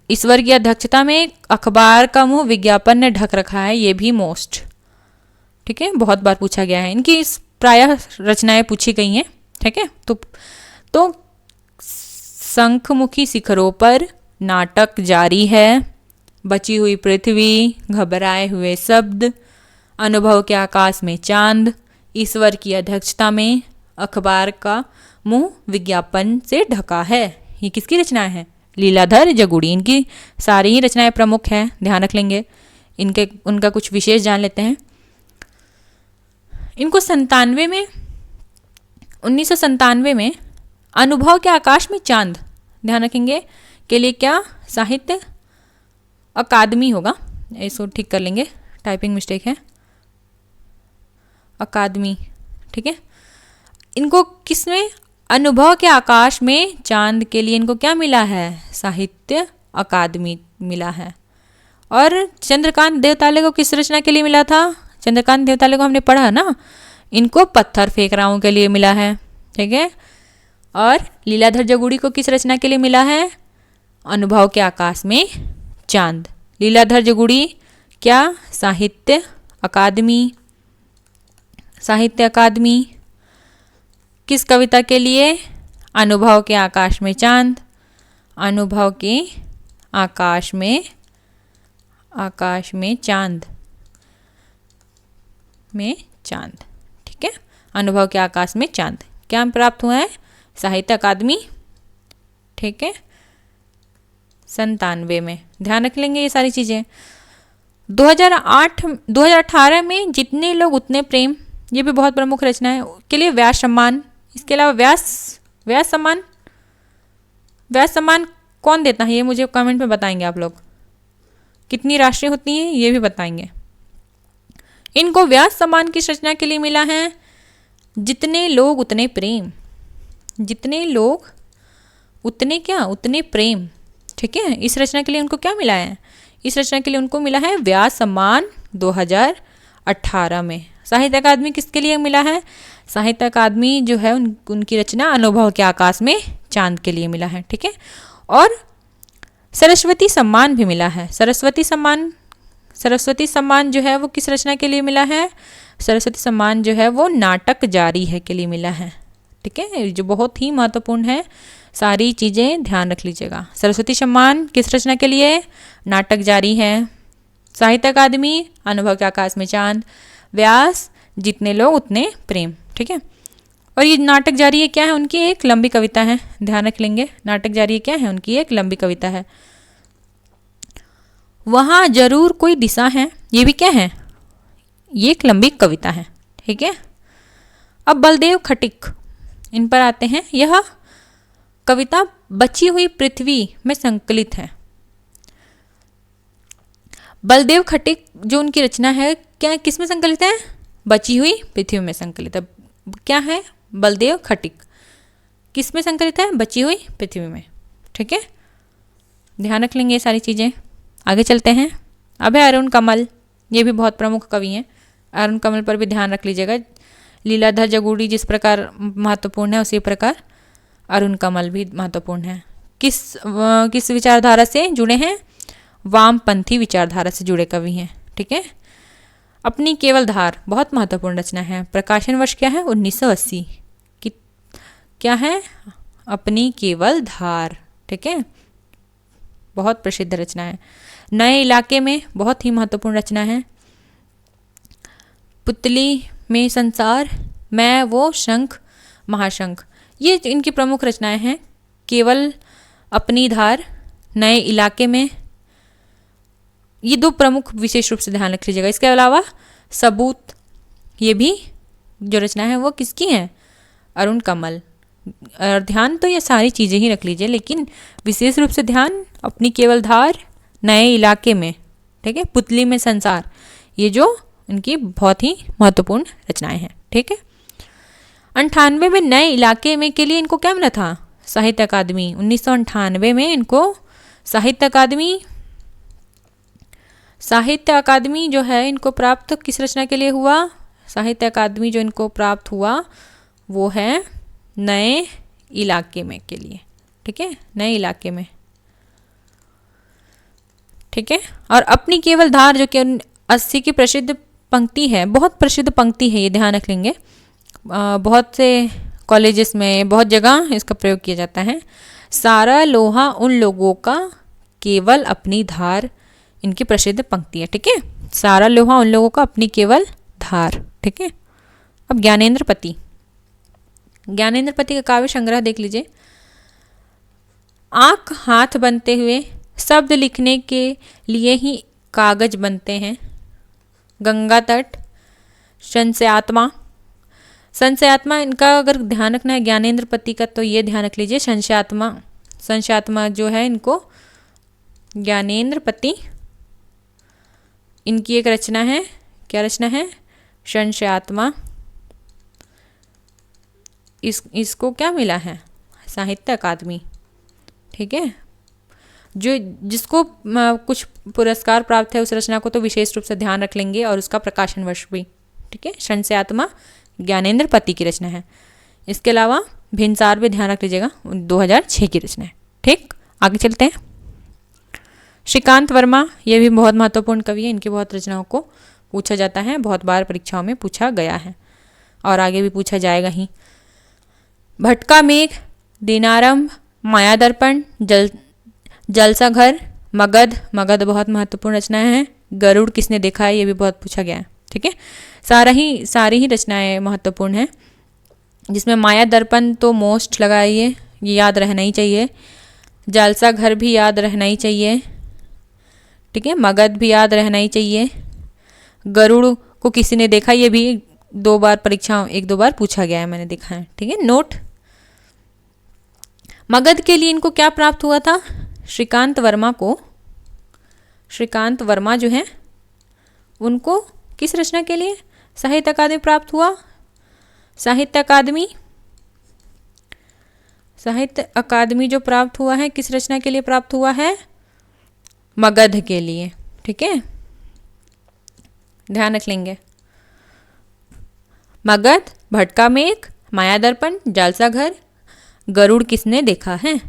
ईश्वर की अध्यक्षता में अखबार का मुंह विज्ञापन ने ढक रखा है, ये भी मोस्ट, ठीक है, बहुत बार पूछा गया है। इनकी प्रायः रचनाएं पूछी गई हैं, ठीक है। तो शंखमुखी शिखरों पर, नाटक जारी है, बची हुई पृथ्वी, घबराए हुए शब्द, अनुभव के आकाश में चांद, ईश्वर की अध्यक्षता में, अखबार का मुंह विज्ञापन से ढका है, ये किसकी रचनाएं हैं? लीलाधर जगुड़ी। इनकी सारी ही रचनाएं प्रमुख हैं, ध्यान रख लेंगे। उनका कुछ विशेष जान लेते हैं। इनको 1997 में अनुभव के आकाश में चांद, ध्यान रखेंगे, के लिए क्या? साहित्य अकादमी होगा, इसको ठीक कर लेंगे, टाइपिंग मिस्टेक है, अकादमी, ठीक है। इनको किसमें? अनुभव के आकाश में चांद के लिए इनको क्या मिला है? साहित्य अकादमी मिला है। और चंद्रकांत देवताले को किस रचना के लिए मिला था? चंद्रकांत देवताले को हमने पढ़ा ना, इनको पत्थर फेंक रहा हूँ के लिए मिला है, ठीक है। और लीलाधर जगुड़ी को किस रचना के लिए मिला है? अनुभव के आकाश में चांद। लीलाधर जगुड़ी क्या? साहित्य अकादमी, साहित्य अकादमी। किस कविता के लिए? अनुभव के आकाश में चांद, अनुभव के आकाश में चांद ठीक है। अनुभव के आकाश में चांद क्या प्राप्त हुआ है? साहित्य अकादमी, ठीक है, 97 में। ध्यान रख लेंगे ये सारी चीज़ें। 2018 में जितने लोग उतने प्रेम, ये भी बहुत प्रमुख रचना है, के लिए व्यास सम्मान। इसके अलावा व्यास सम्मान कौन देता है, ये मुझे कमेंट में बताएंगे आप लोग। कितनी राष्ट्रीय होती हैं ये भी बताएंगे। इनको व्यास सम्मान किस रचना के लिए मिला है? जितने लोग उतने प्रेम, जितने लोग उतने क्या? उतने प्रेम, ठीक है। इस रचना के लिए उनको क्या मिला है? इस रचना के लिए उनको मिला है व्यास सम्मान 2018 में। साहित्य अकादमी किसके लिए मिला है? साहित्य अकादमी जो है उनकी रचना अनुभव के आकाश में चांद के लिए मिला है, ठीक है। और सरस्वती सम्मान भी मिला है। सरस्वती सम्मान जो है वो किस रचना के लिए मिला है? सरस्वती सम्मान जो है वो नाटक जारी है के लिए मिला है, ठीक है, जो बहुत ही महत्वपूर्ण है। सारी चीज़ें ध्यान रख लीजिएगा। सरस्वती सम्मान किस रचना के लिए? नाटक जारी है। साहित्य अकादमी अनुभव के आकाश में चांद। व्यास जितने लोग उतने प्रेम, ठीक है। और ये नाटक जारी है क्या है? उनकी एक लंबी कविता है, ध्यान रख लेंगे। नाटक जारी है क्या है? उनकी एक लंबी कविता है। वहाँ जरूर कोई दिशा है, ये भी क्या है? ये एक लंबी कविता है, ठीक है। अब बलदेव खटिक, इन पर आते हैं। यह कविता बची हुई पृथ्वी में संकलित है। बलदेव खटिक जो उनकी रचना है क्या किस में संकलित है? बची हुई पृथ्वी में संकलित है। क्या है? बलदेव खटिक किस में संकलित है? बची हुई पृथ्वी में, ठीक है। ध्यान रख लेंगे ये सारी चीज़ें। आगे चलते हैं। अब है अरुण कमल, ये भी बहुत प्रमुख कवि हैं। अरुण कमल पर भी ध्यान रख लीजिएगा। लीलाधर जगूड़ी जिस प्रकार महत्वपूर्ण है उसी प्रकार अरुण कमल भी महत्वपूर्ण है। किस विचारधारा से जुड़े हैं? वामपंथी विचारधारा से जुड़े कवि हैं। ठीक है। अपनी केवल धार बहुत महत्वपूर्ण रचना है। प्रकाशन वर्ष क्या है? 1980 की। क्या है? अपनी केवल धार। ठीक है, बहुत प्रसिद्ध रचना है। नए इलाके में बहुत ही महत्वपूर्ण रचना है। पुतली में संसार, मैं वो शंख महाशंख, ये इनकी प्रमुख रचनाएं हैं। केवल, अपनी धार, नए इलाके में, ये दो प्रमुख विशेष रूप से ध्यान रख लीजिएगा। इसके अलावा सबूत, ये भी जो रचना है वो किसकी है? अरुण कमल। और ध्यान तो ये सारी चीज़ें ही रख लीजिए, लेकिन विशेष रूप से ध्यान अपनी केवल धार, नए इलाके में, ठीक है, पुतली में संसार, ये जो इनकी बहुत ही महत्वपूर्ण रचनाएं हैं। ठीक है। 98 में नए इलाके में के लिए इनको क्या मिला था? साहित्य अकादमी। 1998 में इनको साहित्य अकादमी जो है इनको प्राप्त किस रचना के लिए हुआ? साहित्य अकादमी जो इनको प्राप्त हुआ वो है नए इलाके में के लिए। ठीक है, नए इलाके में। ठीक है। और अपनी केवल धार जो कि 80 की प्रसिद्ध पंक्ति है, बहुत प्रसिद्ध पंक्ति है, ये ध्यान रख लेंगे। बहुत से कॉलेजेस में, बहुत जगह इसका प्रयोग किया जाता है। सारा लोहा उन लोगों का, केवल अपनी धार, इनकी प्रसिद्ध पंक्ति है। ठीक है, सारा लोहा उन लोगों का, अपनी केवल धार। ठीक है। अब ज्ञानेंद्र पति का काव्य संग्रह देख लीजिए। आँख हाथ बनते हुए, शब्द लिखने के लिए ही कागज बनते हैं। गंगा तट, संशयात्मा इनका अगर ध्यान रखना है ज्ञानेंद्र पति का, तो ये ध्यान रख लीजिए। संशयात्मा जो है इनको ज्ञानेंद्र पति, इनकी एक रचना है। क्या रचना है? संशयात्मा। इसको क्या मिला है? साहित्य अकादमी। ठीक है। जिसको कुछ पुरस्कार प्राप्त है उस रचना को तो विशेष रूप से ध्यान रख लेंगे, और उसका प्रकाशन वर्ष भी। ठीक है, संशयात्मा ज्ञानेंद्र पति की रचना है। इसके अलावा भिनसार भी ध्यान रख लीजिएगा, 2006 की रचना है। ठीक, आगे चलते हैं। श्रीकांत वर्मा, ये भी बहुत महत्वपूर्ण कवि है। इनकी बहुत रचनाओं को पूछा जाता है, बहुत बार परीक्षाओं में पूछा गया है और आगे भी पूछा जाएगा ही। भटका मेघ, दिनारंभ, माया दर्पण, जलसा घर, मगध बहुत महत्वपूर्ण रचनाएं हैं। गरुड़ किसने देखा है, ये भी बहुत पूछा गया है। ठीक है, सारी ही रचनाएं महत्वपूर्ण हैं, जिसमें माया दर्पण तो मोस्ट लगाइए, ये याद रहना ही चाहिए। जलसा घर भी याद रहना ही चाहिए। ठीक है, मगध भी याद रहना ही चाहिए। गरुड़ को किसी ने देखा, ये भी 2 बार परीक्षा 1-2 बार पूछा गया है, मैंने देखा है। ठीक है, नोट। मगध के लिए इनको क्या प्राप्त हुआ था? श्रीकांत वर्मा जो है उनको किस रचना के लिए साहित्य अकादमी प्राप्त हुआ? साहित्य अकादमी जो प्राप्त हुआ है किस रचना के लिए प्राप्त हुआ है? मगध के लिए। ठीक है, ध्यान रख लेंगे। मगध, भटका मेघ, माया दर्पण, जालसा घर, गरुड़ किसने देखा है?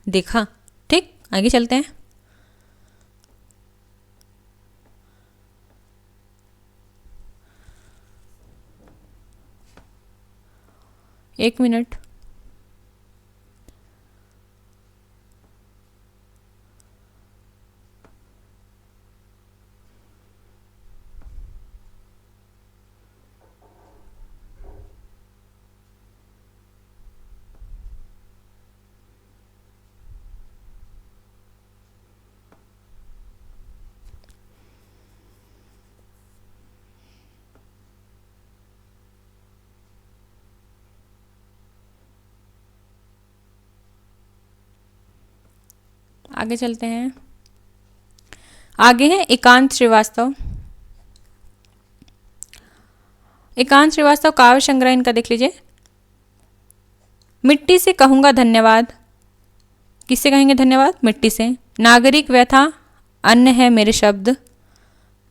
देखा। ठीक, आगे चलते हैं। एक मिनट। आगे चलते हैं। आगे है एकांत श्रीवास्तव। काव्य संग्रह इनका देख लीजिए। मिट्टी से कहूँगा धन्यवाद किससे कहेंगे धन्यवाद? मिट्टी से। नागरिक व्यथा, अन्न है मेरे शब्द,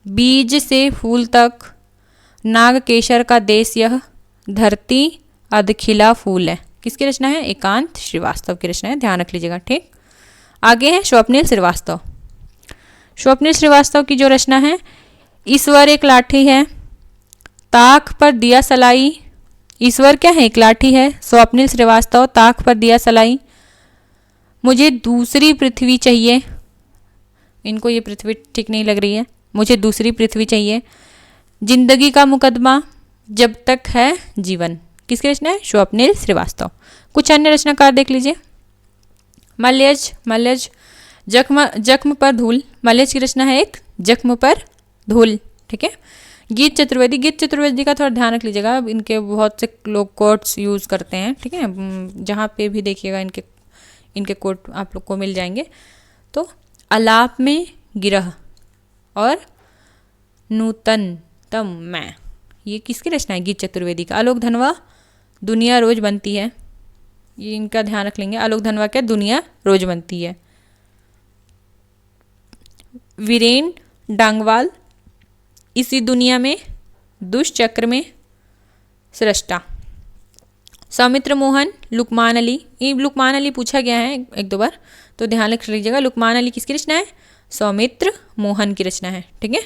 बीज से फूल तक, नाग केशर का देश यह, धरती अधखिला फूल है। किसकी रचना है? एकांत श्रीवास्तव की रचना है, ध्यान रख लीजिएगा। ठीक, आगे है स्वप्निल श्रीवास्तव। स्वप्निल श्रीवास्तव की जो रचना है, ईश्वर एक लाठी है, ताक पर दिया सलाई। ईश्वर क्या है? एक लाठी है। स्वप्निल श्रीवास्तव, ताक पर दिया सलाई, मुझे दूसरी पृथ्वी चाहिए। इनको ये पृथ्वी ठीक नहीं लग रही है, मुझे दूसरी पृथ्वी चाहिए। जिंदगी का मुकदमा, जब तक है जीवन। किसकी रचना है? स्वप्निल श्रीवास्तव। कुछ अन्य रचनाकार देख लीजिए। मल्यज, मल्यज जख्म पर धूल। मल्यज की रचना है एक जख्म पर धूल। ठीक है। गीत चतुर्वेदी, गीत चतुर्वेदी का थोड़ा ध्यान रख लीजिएगा, इनके बहुत से लोग कोट्स यूज़ करते हैं। ठीक है, जहाँ पे भी देखिएगा इनके कोट आप लोग को मिल जाएंगे। तो अलाप में गिरह और नूतनतम मैं, ये किसकी रचना है? गीत चतुर्वेदी का। आलोक धनवा, दुनिया रोज बनती है, ये इनका ध्यान रख लेंगे। आलोक धनवा क्या? दुनिया रोज बनती है। वीरेन डांगवाल, इसी दुनिया में, दुष्चक्र में सृष्टा। सौमित्र मोहन, लुकमान अली, ये लुकमान अली पूछा गया है एक दो बार, तो ध्यान रख लीजिएगा। लुकमान अली किसकी रचना है? सौमित्र मोहन की रचना है। ठीक है।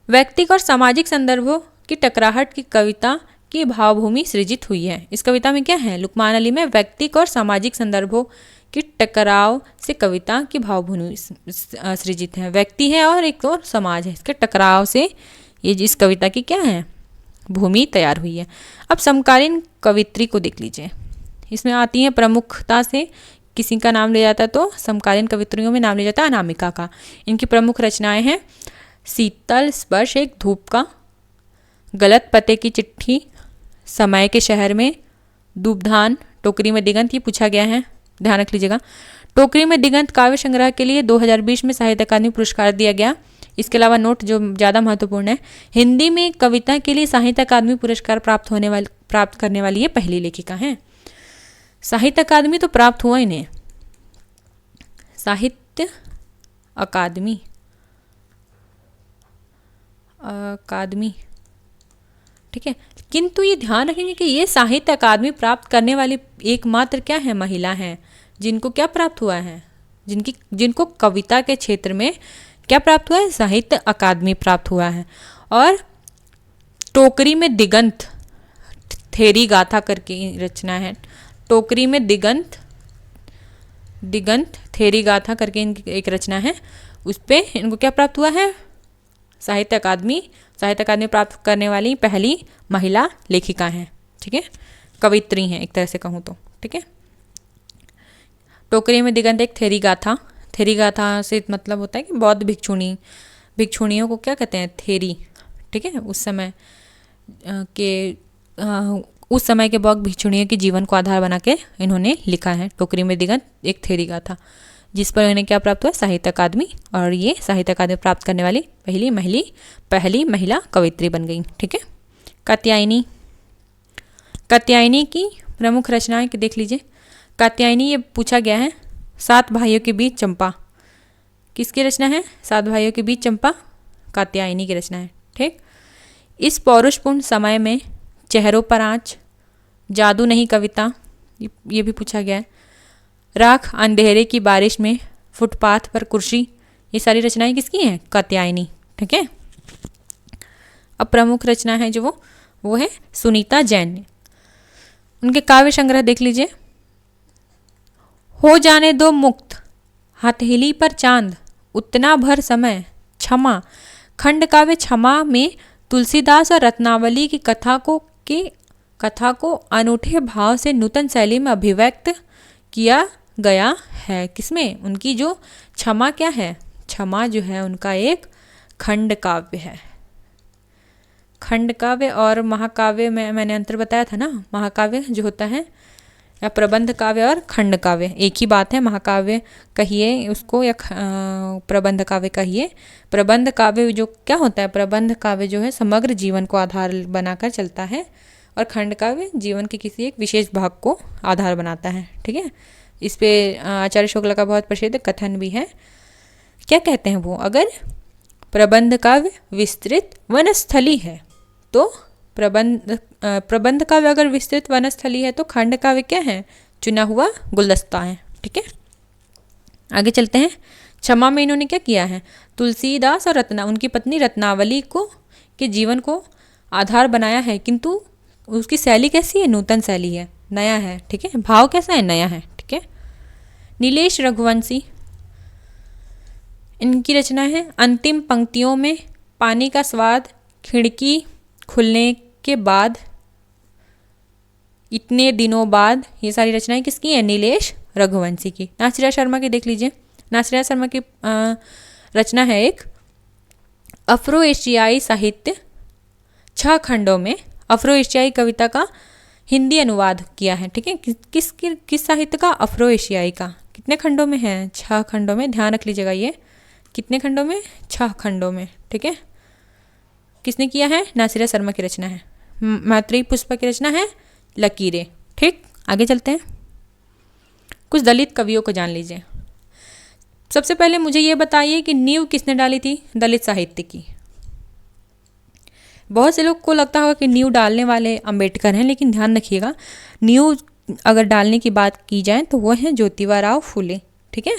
व्यक्तिक और सामाजिक संदर्भों की टकराहट की कविता की भावभूमि सृजित हुई है। इस कविता में क्या है? लुकमान अली में व्यक्तिक और सामाजिक संदर्भों की टकराव से कविता की भावभूमि सृजित है। व्यक्ति है और एक और समाज है, इसके टकराव से ये इस कविता की क्या है? भूमि तैयार हुई है। अब समकालीन कवित्री को देख लीजिए, इसमें आती है प्रमुखता से किसी का नाम ले जाता है तो समकालीन कवित्रियों में नाम ले जाता है अनामिका का। इनकी प्रमुख रचनाएं हैं शीतल स्पर्श एक धूप का, गलत पते की चिट्ठी, समय के शहर में, दूबधान, टोकरी में दिगंत, ये पूछा गया है, ध्यान रख लीजिएगा। टोकरी में दिगंत काव्य संग्रह के लिए 2020 में साहित्य अकादमी पुरस्कार दिया गया। इसके अलावा नोट जो ज़्यादा महत्वपूर्ण है, हिंदी में कविता के लिए साहित्य अकादमी पुरस्कार प्राप्त करने वाली ये पहली लेखिका हैं। साहित्य अकादमी तो प्राप्त हुआ इन्हें, साहित्य अकादमी ठीक है, किंतु ये ध्यान रखेंगे कि ये साहित्य अकादमी प्राप्त करने वाली एकमात्र क्या है? महिला हैं, जिनको क्या प्राप्त हुआ है? जिनको कविता के क्षेत्र में क्या प्राप्त हुआ है? साहित्य अकादमी प्राप्त हुआ है। और टोकरी में दिगंत, थेरी गाथा करके रचना है। टोकरी में दिगंत थेरी गाथा करके इनकी एक रचना है, उस पर इनको क्या प्राप्त हुआ है? साहित्य अकादमी प्राप्त करने वाली पहली महिला लेखिका हैं। ठीक है, कवित्री हैं एक तरह से कहूँ तो। ठीक है, टोकरी में दिगंत एक थेरी गाथा से मतलब होता है कि बौद्ध भिक्षुणियों को क्या कहते हैं? थेरी। ठीक है, उस समय के बौद्ध भिक्षुणियों के जीवन को आधार बना के इन्होंने लिखा है टोकरी में दिगंत एक थेरी गाथा, जिस पर इन्हें क्या प्राप्त हुआ? साहित्य अकादमी, और ये साहित्य अकादमी प्राप्त करने वाली पहली महिला कवित्री बन गई। ठीक है। कात्यायनी की प्रमुख रचनाएं देख लीजिए। कात्यायनी, ये पूछा गया है, 7 भाइयों के बीच चंपा, किसकी रचना है? 7 भाइयों के बीच चंपा कात्यायनी की रचना है। ठीक। इस पौरुषपूर्ण समय में, चेहरों पर आँच, जादू नहीं कविता, ये भी पूछा गया है। राख अंधेरे की बारिश में, फुटपाथ पर कुर्सी, ये सारी रचनाएं किसकी हैं? कात्यायनी। ठीक है। अब प्रमुख रचना है जो वो है सुनीता जैन। उनके काव्य संग्रह देख लीजिए। हो जाने दो मुक्त, हथेली पर चांद, उतना भर समय, क्षमा, खंड काव्य क्षमा में तुलसीदास और रत्नावली की कथा को अनूठे भाव से नूतन शैली में अभिव्यक्त किया गया है। किसमें? उनकी जो क्षमा क्या है? क्षमा जो है उनका एक खंड काव्य है। खंड काव्य और महाकाव्य में मैंने अंतर बताया था ना। महाकाव्य जो होता है, या प्रबंध काव्य और खंड काव्य एक ही बात है। महाकाव्य कहिए उसको या प्रबंध काव्य कहिए। प्रबंध काव्य जो क्या होता है? प्रबंध काव्य जो है समग्र जीवन को आधार बनाकर चलता है, और खंड काव्य जीवन के किसी एक विशेष भाग को आधार बनाता है। ठीक है, इस पे आचार्य शुक्ला का बहुत प्रसिद्ध कथन भी है। क्या कहते हैं वो, अगर प्रबंध काव्य विस्तृत वनस्थली है तो प्रबंध काव्य अगर विस्तृत वनस्थली है तो खंड काव्य क्या है, चुना हुआ गुलदस्ता है। ठीक है, आगे चलते हैं। क्षमा में इन्होंने क्या किया है, तुलसीदास और उनकी पत्नी रत्नावली को के जीवन को आधार बनाया है, किंतु उसकी शैली कैसी है, नूतन शैली है, नया है। ठीक है, भाव कैसा है, नया है। ठीक है, नीलेश रघुवंशी, इनकी रचना है अंतिम पंक्तियों में पानी का स्वाद, खिड़की खुलने के बाद, इतने दिनों बाद। ये सारी रचनाएं किसकी हैं, नीलेश रघुवंशी की। नासिरा शर्मा की देख लीजिए। नासिरा शर्मा की रचना है एक अफ्रो एशियाई साहित्य, 6 खंडों में अफ्रो एशियाई कविता का हिंदी अनुवाद किया है। ठीक है, किस साहित्य का, अफ्रो एशियाई का। कितने खंडों में है, 6 खंडों में। ध्यान रख लीजिएगा, ये कितने खंडों में, 6 खंडों में। ठीक है, किसने किया है, नासिरा शर्मा की रचना है। मैत्रेयी पुष्पा की रचना है लकीरें। ठीक, आगे चलते हैं। कुछ दलित कवियों को जान लीजिए। सबसे पहले मुझे ये बताइए कि नींव किसने डाली थी दलित साहित्य की। बहुत से लोग को लगता होगा कि नींव डालने वाले अंबेडकर हैं, लेकिन ध्यान रखिएगा, नींव अगर डालने की बात की जाए तो वो हैं ज्योतिबा राव फूले। ठीक है,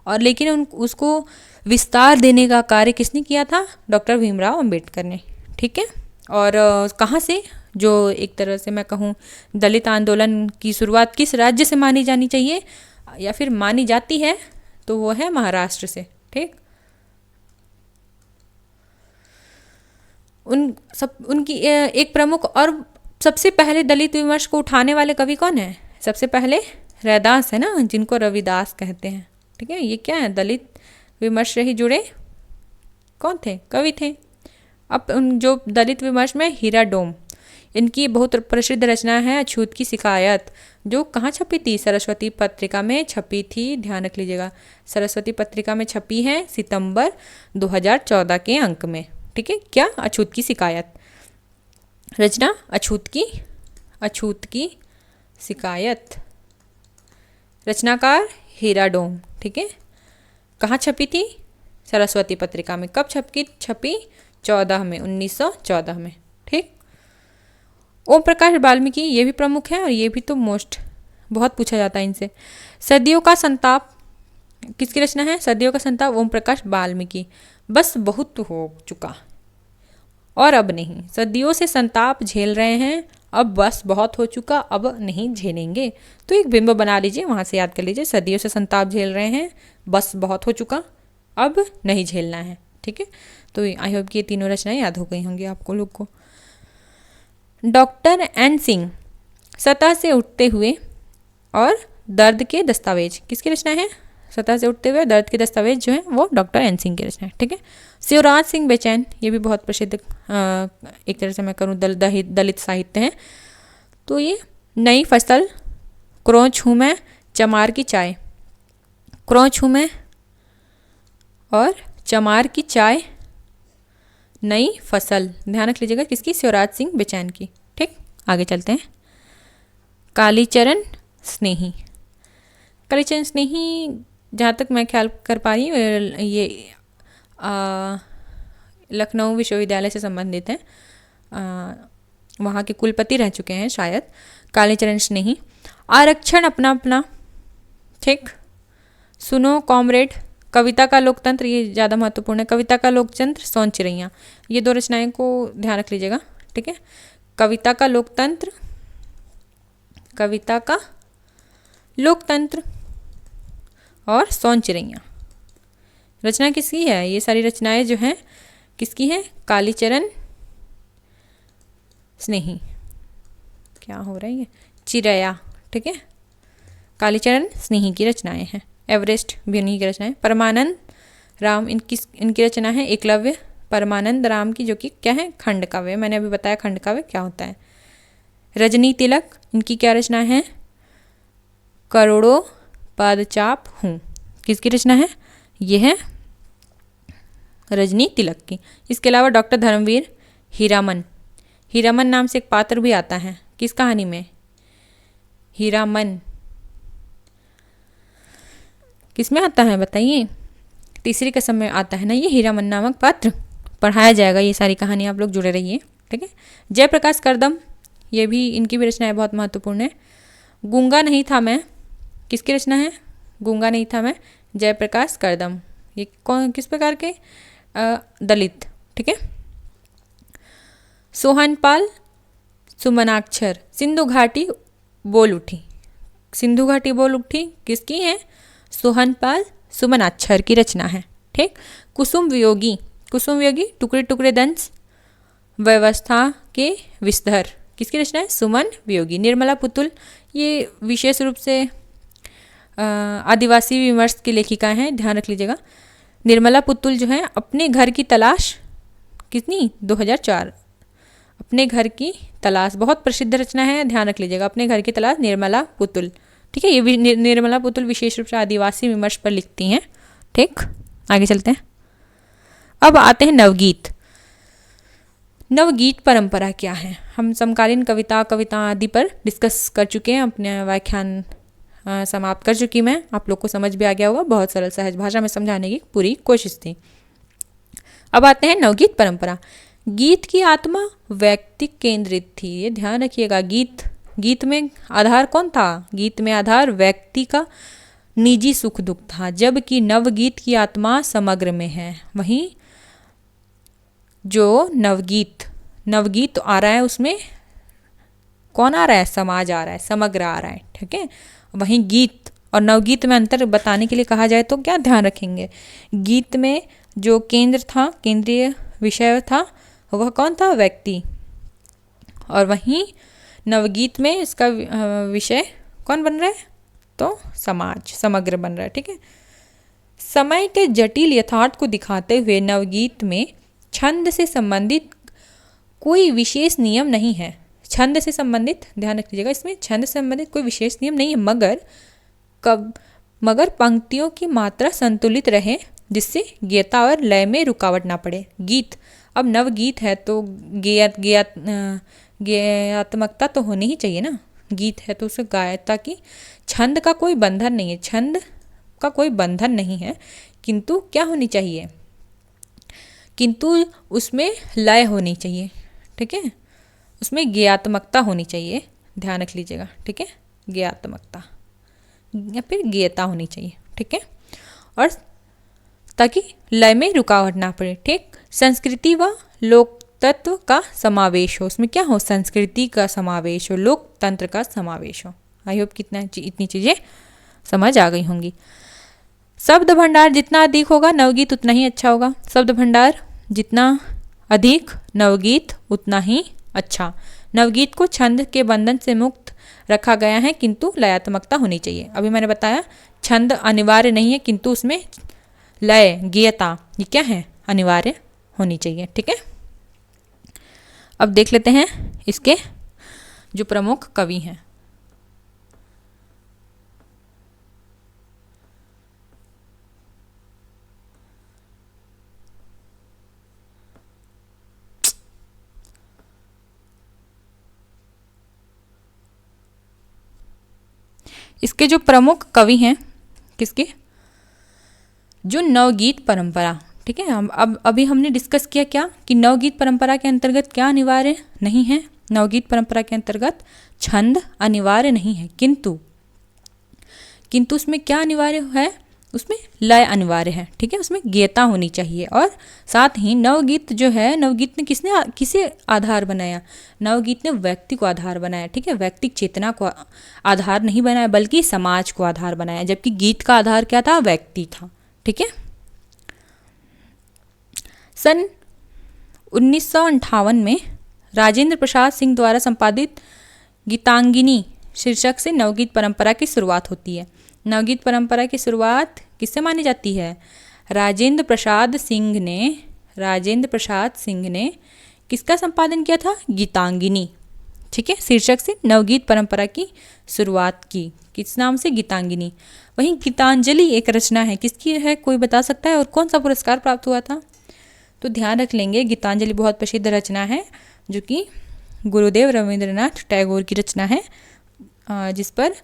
और लेकिन उसको विस्तार देने का कार्य किसने किया था, डॉक्टर भीमराव अंबेडकर ने। ठीक है, और कहाँ से, जो एक तरह से मैं कहूँ दलित आंदोलन की शुरुआत किस राज्य से मानी जानी चाहिए या फिर मानी जाती है, तो वो है महाराष्ट्र से। ठीक, उनकी एक प्रमुख और सबसे पहले दलित विमर्श को उठाने वाले कवि कौन है, सबसे पहले रैदास है ना, जिनको रविदास कहते हैं। ठीक है, ये क्या है, दलित विमर्श से ही जुड़े कौन थे, कवि थे। अब जो दलित विमर्श में हीरा डोम, इनकी बहुत प्रसिद्ध रचना है अछूत की शिकायत, जो कहाँ छपी थी, सरस्वती पत्रिका में छपी थी। ध्यान रख लीजिएगा, सरस्वती पत्रिका में छपी है सितंबर 2014 के अंक में। ठीक है, क्या, अछूत की शिकायत। रचना अछूत की शिकायत, रचनाकार हीरा डोम। ठीक है, कहाँ छपी थी, सरस्वती पत्रिका में। कब छपी 14 में, 1914 में। ठीक, ओम प्रकाश वाल्मीकि, ये भी प्रमुख है और ये भी तो बहुत पूछा जाता है इनसे। सदियों का संताप किसकी रचना है, सदियों का संताप ओम प्रकाश वाल्मीकि। बस बहुत हो चुका और अब नहीं, सदियों से संताप झेल रहे हैं, अब बस बहुत हो चुका, अब नहीं झेलेंगे। तो एक बिंब बना लीजिए, वहाँ से याद कर लीजिए, सदियों से संताप झेल रहे हैं, बस बहुत हो चुका, अब नहीं झेलना है। ठीक है, तो आई होप कि ये तीनों रचनाएं याद हो गई होंगी आपको लोग को। डॉक्टर एन सिंह, सतह से उठते हुए और दर्द के दस्तावेज, किसकी रचना है, सतह से उठते हुए दर्द के दस्तावेज जो है वो डॉक्टर एन सिंह की रचना है। ठीक है, शिवराज सिंह बेचैन, ये भी बहुत प्रसिद्ध एक तरह से मैं करूँ दलित साहित्य है। तो ये नई फसल, क्रोच हूँ मैं, चमार की चाय, क्रोच हूँ मैं और चमार की चाय, नई फसल। ध्यान रख लीजिएगा किसकी, शिवराज सिंह बेचैन की। ठीक, आगे चलते हैं। कालीचरण स्नेही, कालीचरण स्नेही जहाँ तक मैं ख्याल कर पा रही हूँ ये लखनऊ विश्वविद्यालय से संबंधित हैं, वहाँ के कुलपति रह चुके हैं शायद, कालीचरण स्नेही। आरक्षण अपना अपना, ठीक, सुनो कॉमरेड, कविता का लोकतंत्र, ये ज़्यादा महत्वपूर्ण है, कविता का लोकतंत्र, सोन चिड़ैया, ये 2 रचनाएं को ध्यान रख लीजिएगा। ठीक है, कविता का लोकतंत्र, कविता का लोकतंत्र और सोन चिड़ैया। रचना किसकी है, ये सारी रचनाएं जो हैं किसकी हैं, कालीचरण स्नेही, क्या हो रहा है ये, चिड़ैया। ठीक है, कालीचरण स्नेही की रचनाएं हैं। एवरेस्ट भी उन्हीं की रचना है। परमानंद राम, इनकी रचना है एकलव्य, परमानंद राम की, जो कि क्या है, खंड काव्य। मैंने अभी बताया खंड काव्य क्या होता है। रजनी तिलक, इनकी क्या रचना है, करोड़ों पादचाप हूँ, किसकी रचना है, ये है रजनी तिलक की। इसके अलावा डॉक्टर धर्मवीर, हीरामन, हीरामन नाम से एक पात्र भी आता है किस कहानी में, हीरामन, किस में आता है बताइए? तीसरी कसम में आता है ना ये, हीरामन नामक पात्र। पढ़ाया जाएगा ये सारी कहानी, आप लोग जुड़े रहिए, ठीक है। जयप्रकाश करदम, ये भी इनकी भी रचना है, बहुत महत्वपूर्ण है। गूंगा नहीं था मैं, किसकी रचना है? गूंगा नहीं था मैं, जयप्रकाश करदम। ये कौन, किस प्रकार के? दलित, ठीक है। सोहनपाल सुमनाक्षर, सिंधु घाटी बोल उठी। सिंधु घाटी बोल उठी किसकी है? सोहनपाल सुमनाक्षर की रचना है, ठीक। कुसुम वियोगी, कुसुम वियोगी टुकड़े टुकड़े दंश व्यवस्था के विस्तार, किसकी रचना है? सुमन वियोगी। निर्मला पुतुल, ये विशेष रूप से आदिवासी विमर्श की लेखिका हैं, ध्यान रख लीजिएगा। निर्मला पुतुल जो है अपने घर की तलाश, कितनी? 2004। अपने घर की तलाश बहुत प्रसिद्ध रचना है, ध्यान रख लीजिएगा। अपने घर की तलाश, निर्मला पुतुल, ठीक है। ये भी निर्मला पुतुल विशेष रूप से आदिवासी विमर्श पर लिखती हैं, ठीक। आगे चलते हैं। अब आते हैं नवगीत। नवगीत परंपरा क्या है? हम समकालीन कविता आदि पर डिस्कस कर चुके हैं, अपने व्याख्यान समाप्त कर चुकी मैं। आप लोग को समझ भी आ गया होगा, बहुत सरल सहज भाषा में समझाने की पूरी कोशिश थी। अब आते हैं नवगीत परंपरा। गीत की आत्मा व्यक्ति केंद्रित थी, ये ध्यान रखिएगा। गीत में आधार कौन था? गीत में आधार व्यक्ति का निजी सुख दुख था, जबकि नवगीत की आत्मा समग्र में है। वहीं जो नवगीत आ रहा है उसमें कौन आ रहा है? समाज आ रहा है, समग्र आ रहा है, ठीक है। वहीं गीत और नवगीत में अंतर बताने के लिए कहा जाए तो क्या ध्यान रखेंगे? गीत में जो केंद्र था, केंद्रीय विषय था, वह कौन था? व्यक्ति। और वहीं नवगीत में इसका विषय कौन बन रहा है? तो समाज, समग्र बन रहा है, ठीक है। समय के जटिल यथार्थ को दिखाते हुए नवगीत में छंद से संबंधित कोई विशेष नियम नहीं है। छंद से संबंधित, ध्यान रख लीजिएगा, इसमें छंद से संबंधित कोई विशेष नियम नहीं है, मगर पंक्तियों की मात्रा संतुलित रहे, जिससे गेयता और लय में रुकावट ना पड़े। गीत, अब नवगीत है तो गेयात्मकता तो होनी ही चाहिए ना। गीत है तो उसे गायता की, छंद का कोई बंधन नहीं है, छंद का कोई बंधन नहीं है, किंतु क्या होनी चाहिए? किंतु उसमें लय होनी चाहिए, ठीक है। उसमें गेयात्मकता होनी चाहिए, ध्यान रख लीजिएगा, ठीक है। गेयात्मकता या फिर गेयता होनी चाहिए, ठीक है। और ताकि लय में रुकावट ना पड़े, ठीक। संस्कृति व लोक तत्व का समावेश हो, उसमें क्या हो? संस्कृति का समावेश हो, लोकतंत्र का समावेश हो। आई होप इतनी चीज़ें समझ आ गई होंगी। शब्द भंडार जितना अधिक होगा नवगीत उतना ही अच्छा होगा। शब्द भंडार जितना अधिक, नवगीत उतना ही अच्छा। नवगीत को छंद के बंधन से मुक्त रखा गया है, किंतु लयात्मकता होनी चाहिए। अभी मैंने बताया छंद अनिवार्य नहीं है, किंतु उसमें लय, गेयता, ये क्या है? अनिवार्य होनी चाहिए, ठीक है। अब देख लेते हैं इसके जो प्रमुख कवि हैं। इसके जो प्रमुख कवि हैं, किसके? जो नवगीत परंपरा, ठीक है। हम अब अभी हमने डिस्कस किया क्या कि नवगीत परंपरा के अंतर्गत क्या अनिवार्य नहीं है? नवगीत परंपरा के अंतर्गत छंद अनिवार्य नहीं है, किंतु उसमें क्या अनिवार्य है? उसमें लय अनिवार्य है, ठीक है। उसमें गेयता होनी चाहिए। और साथ ही नवगीत जो है, नवगीत ने किसे आधार बनाया? नवगीत ने व्यक्ति को आधार बनाया, ठीक है। व्यक्ति चेतना को आधार नहीं बनाया, बल्कि समाज को आधार बनाया, जबकि गीत का आधार क्या था? व्यक्ति था, ठीक है। सन 1958 में राजेंद्र प्रसाद सिंह द्वारा संपादित गीतांगिनी शीर्षक से नवगीत परंपरा की शुरुआत होती है। नवगीत परंपरा की शुरुआत किससे मानी जाती है? राजेंद्र प्रसाद सिंह ने किसका संपादन किया था? गीतांगिनी, ठीक है, शीर्षक से नवगीत परंपरा की शुरुआत की। किस नाम से? गीतांगिनी। वहीं गीतांजलि एक रचना है, किसकी है? कोई बता सकता है? और कौन सा पुरस्कार प्राप्त हुआ था? तो ध्यान रख लेंगे, गीतांजलि बहुत प्रसिद्ध रचना है, जो कि गुरुदेव रविंद्रनाथ टैगोर की रचना है, जिस पर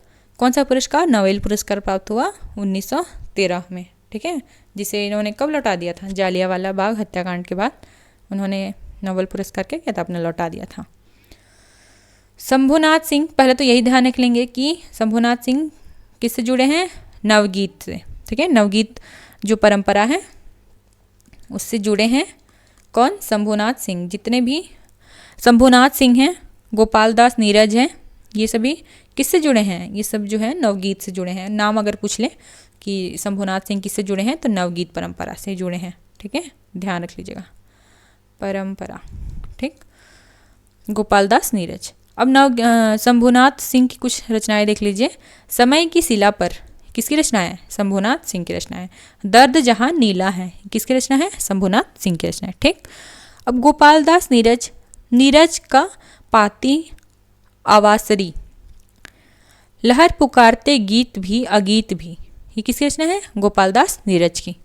कौन सा पुरस्कार? नोबेल पुरस्कार प्राप्त हुआ 1913 में, ठीक है, जिसे इन्होंने कब लौटा दिया था? जालियांवाला बाग हत्याकांड के बाद उन्होंने नोबेल पुरस्कार क्या किया था? अपने लौटा दिया था। शंभुनाथ सिंह, पहले तो यही ध्यान रख लेंगे कि शंभुनाथ सिंह किससे जुड़े हैं? नवगीत से, ठीक है, नवगीत जो परंपरा है उससे जुड़े हैं। कौन? शंभुनाथ सिंह। जितने भी शंभुनाथ सिंह हैं, गोपाल दास नीरज हैं, ये सभी किससे जुड़े हैं? ये सब जो है नवगीत से जुड़े हैं। नाम अगर पूछ लें कि शंभुनाथ सिंह किससे जुड़े हैं तो नवगीत परंपरा से जुड़े हैं, ठीक है, ध्यान रख लीजिएगा, परंपरा, ठीक। गोपाल दास नीरज। अब शंभुनाथ सिंह की कुछ रचनाएं देख लीजिए। समय की शिला पर, किसकी रचना है? शंभुनाथ सिंह की रचना है। दर्द जहां नीला है, किसकी रचना है? शंभुनाथ सिंह की रचना है, ठीक। अब गोपाल दास नीरज, नीरज का पाती आवासरी, लहर पुकारते गीत भी अगीत भी, ये किसकी रचना है? गोपाल दास नीरज की,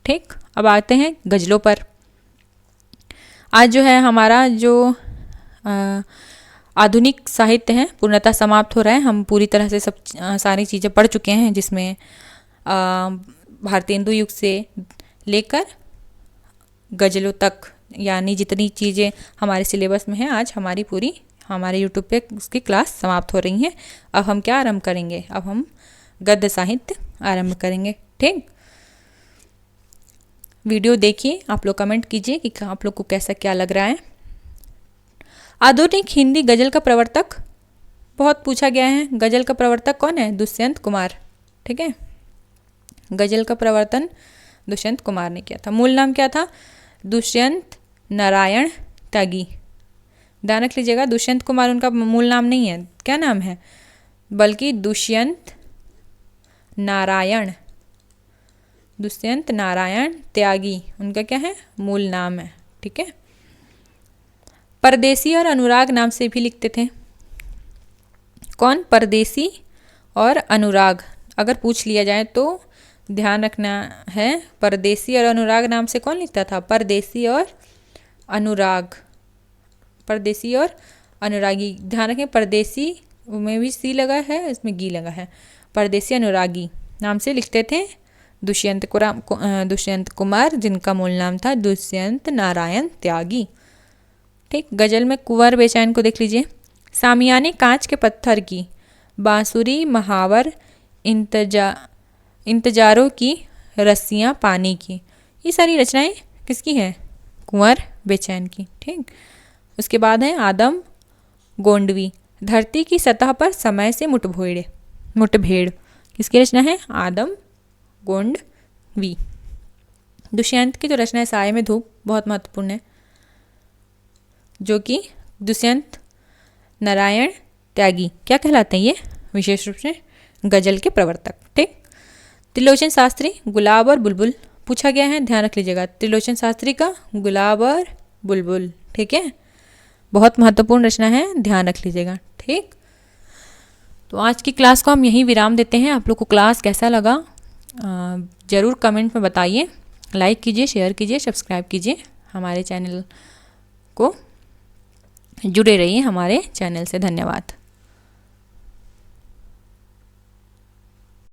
ठीक। अब आते हैं गजलों पर। आज जो है हमारा जो आधुनिक साहित्य है पूर्णतः समाप्त हो रहा है। हम पूरी तरह से सब सारी चीज़ें पढ़ चुके हैं, जिसमें भारतेंदु युग से लेकर गजलों तक, यानी जितनी चीज़ें हमारे सिलेबस में हैं आज हमारे यूट्यूब पे उसकी क्लास समाप्त हो रही हैं। अब हम क्या आरंभ करेंगे? अब हम गद्य साहित्य आरंभ करेंगे, ठीक। वीडियो देखिए, आप लोग कमेंट कीजिए कि आप लोग को कैसा क्या लग रहा है। आधुनिक हिंदी गजल का प्रवर्तक बहुत पूछा गया है। गजल का प्रवर्तक कौन है? दुष्यंत कुमार, ठीक है। गजल का प्रवर्तन दुष्यंत कुमार ने किया था। मूल नाम क्या था? दुष्यंत नारायण त्यागी। ध्यान रख लीजिएगा, दुष्यंत कुमार उनका मूल नाम नहीं है। क्या नाम है? बल्कि दुष्यंत नारायण त्यागी उनका क्या है? मूल नाम है, ठीक है। परदेसी और अनुराग नाम से भी लिखते थे। कौन? परदेसी और अनुराग। अगर पूछ लिया जाए तो ध्यान रखना है, परदेसी और अनुराग नाम से कौन लिखता था? परदेसी और अनुराग, परदेसी और अनुरागी। ध्यान रखें, परदेसी में भी सी लगा है, इसमें गी लगा है। परदेसी अनुरागी नाम से लिखते थे दुष्यंत कुमार, जिनका मूल नाम था दुष्यंत नारायण त्यागी, ठीक। गजल में कुंवर बेचैन को देख लीजिए। सामियाने कांच के पत्थर की, बांसुरी महावर इंतजारों की, रस्सियाँ पानी की, ये सारी रचनाएं किसकी हैं? कुंवर बेचैन की, ठीक। उसके बाद है आदम गोंडवी, धरती की सतह पर समय से मुठभेड़, किसकी रचना है? आदम गोंडवी। दुष्यंत की जो रचना है साये में धूप, बहुत महत्वपूर्ण है, जो कि दुष्यंत नारायण त्यागी क्या कहलाते हैं? ये विशेष रूप से गजल के प्रवर्तक, ठीक। त्रिलोचन शास्त्री, गुलाब और बुलबुल पूछा गया है, ध्यान रख लीजिएगा। त्रिलोचन शास्त्री का गुलाब और बुलबुल, ठीक है, बहुत महत्वपूर्ण रचना है, ध्यान रख लीजिएगा, ठीक। तो आज की क्लास को हम यहीं विराम देते हैं। आप लोग को क्लास कैसा लगा ज़रूर कमेंट में बताइए। लाइक कीजिए, शेयर कीजिए, सब्सक्राइब कीजिए हमारे चैनल को, जुड़े रहिए हमारे चैनल से। धन्यवाद।